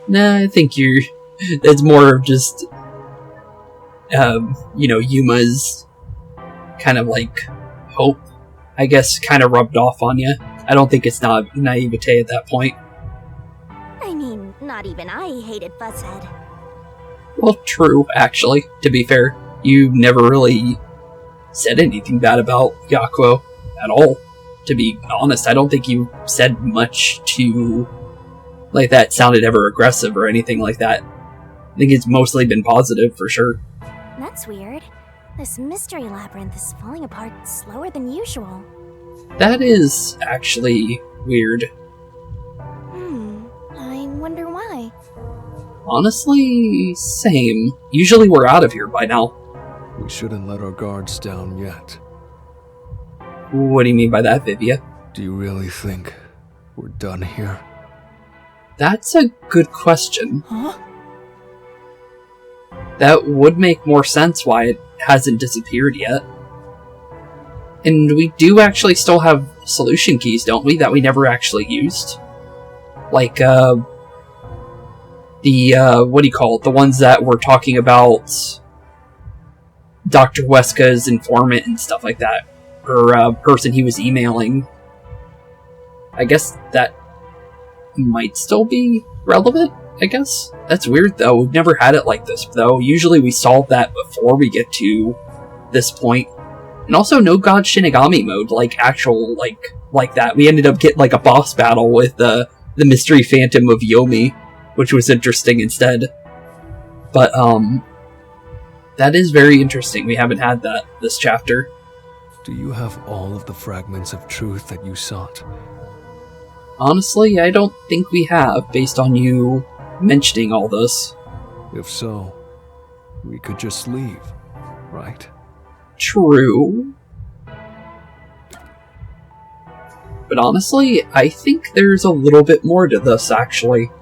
Nah, I think it's more of just, Yuma's kind of like hope, I guess, kind of rubbed off on you. I don't think it's not naivete at that point. I mean, not even I hated Fusshead. Well, true, actually, to be fair. You never really said anything bad about Yakou at all. To be honest, I don't think you said much to, like, that sounded ever aggressive or anything like that. I think it's mostly been positive, for sure. That's weird. This mystery labyrinth is falling apart slower than usual. That is actually weird. I wonder why. Honestly, same. Usually we're out of here by now. We shouldn't let our guards down yet. What do you mean by that, Vivia? Do you really think we're done here? That's a good question. Huh? That would make more sense why it hasn't disappeared yet. And we do actually still have solution keys, don't we, that we never actually used? Like, what do you call it? The ones that were talking about Dr. Weska's informant and stuff like that. Or person he was emailing. I guess that might still be relevant, I guess. That's weird, though. We've never had it like this, though. Usually we solve that before we get to this point. And also no God Shinigami mode, like actual, like that. We ended up getting like a boss battle with the mystery phantom of Yomi, which was interesting instead. But, that is very interesting. We haven't had that this chapter. Do you have all of the fragments of truth that you sought? Honestly, I don't think we have, based on you mentioning all this. If so, we could just leave, right? True. But But honestly, I think there's a little bit more to this, actually.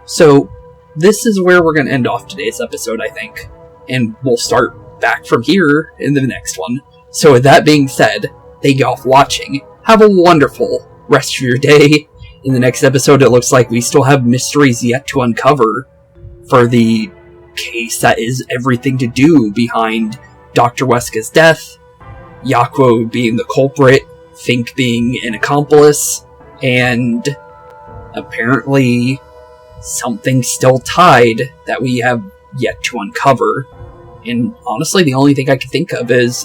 So, this is where we're going to end off today's episode, I think. And we'll start back from here in the next one. So with that being said, thank you all for watching. Have a wonderful rest of your day. In the next episode, it looks like we still have mysteries yet to uncover for the case that is everything to do behind Dr. Weska's death, Yakou being the culprit, Fink being an accomplice, and apparently something still tied that we have yet to uncover. And honestly, the only thing I can think of is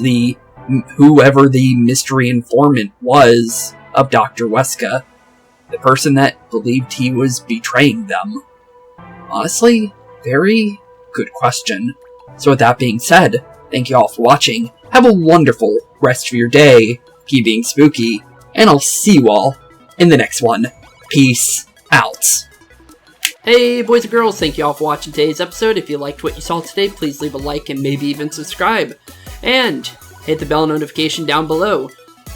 whoever the mystery informant was of Dr. Weska, the person that believed he was betraying them. Honestly, very good question. So with that being said, thank you all for watching. Have a wonderful rest of your day. Keep being spooky. And I'll see you all in the next one. Peace out. Hey boys and girls, thank you all for watching today's episode. If you liked what you saw today, please leave a like and maybe even subscribe. And hit the bell notification down below.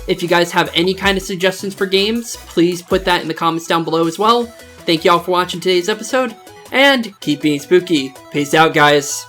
If you guys have any kind of suggestions for games, please put that in the comments down below as well. Thank you all for watching today's episode, and keep being spooky. Peace out, guys.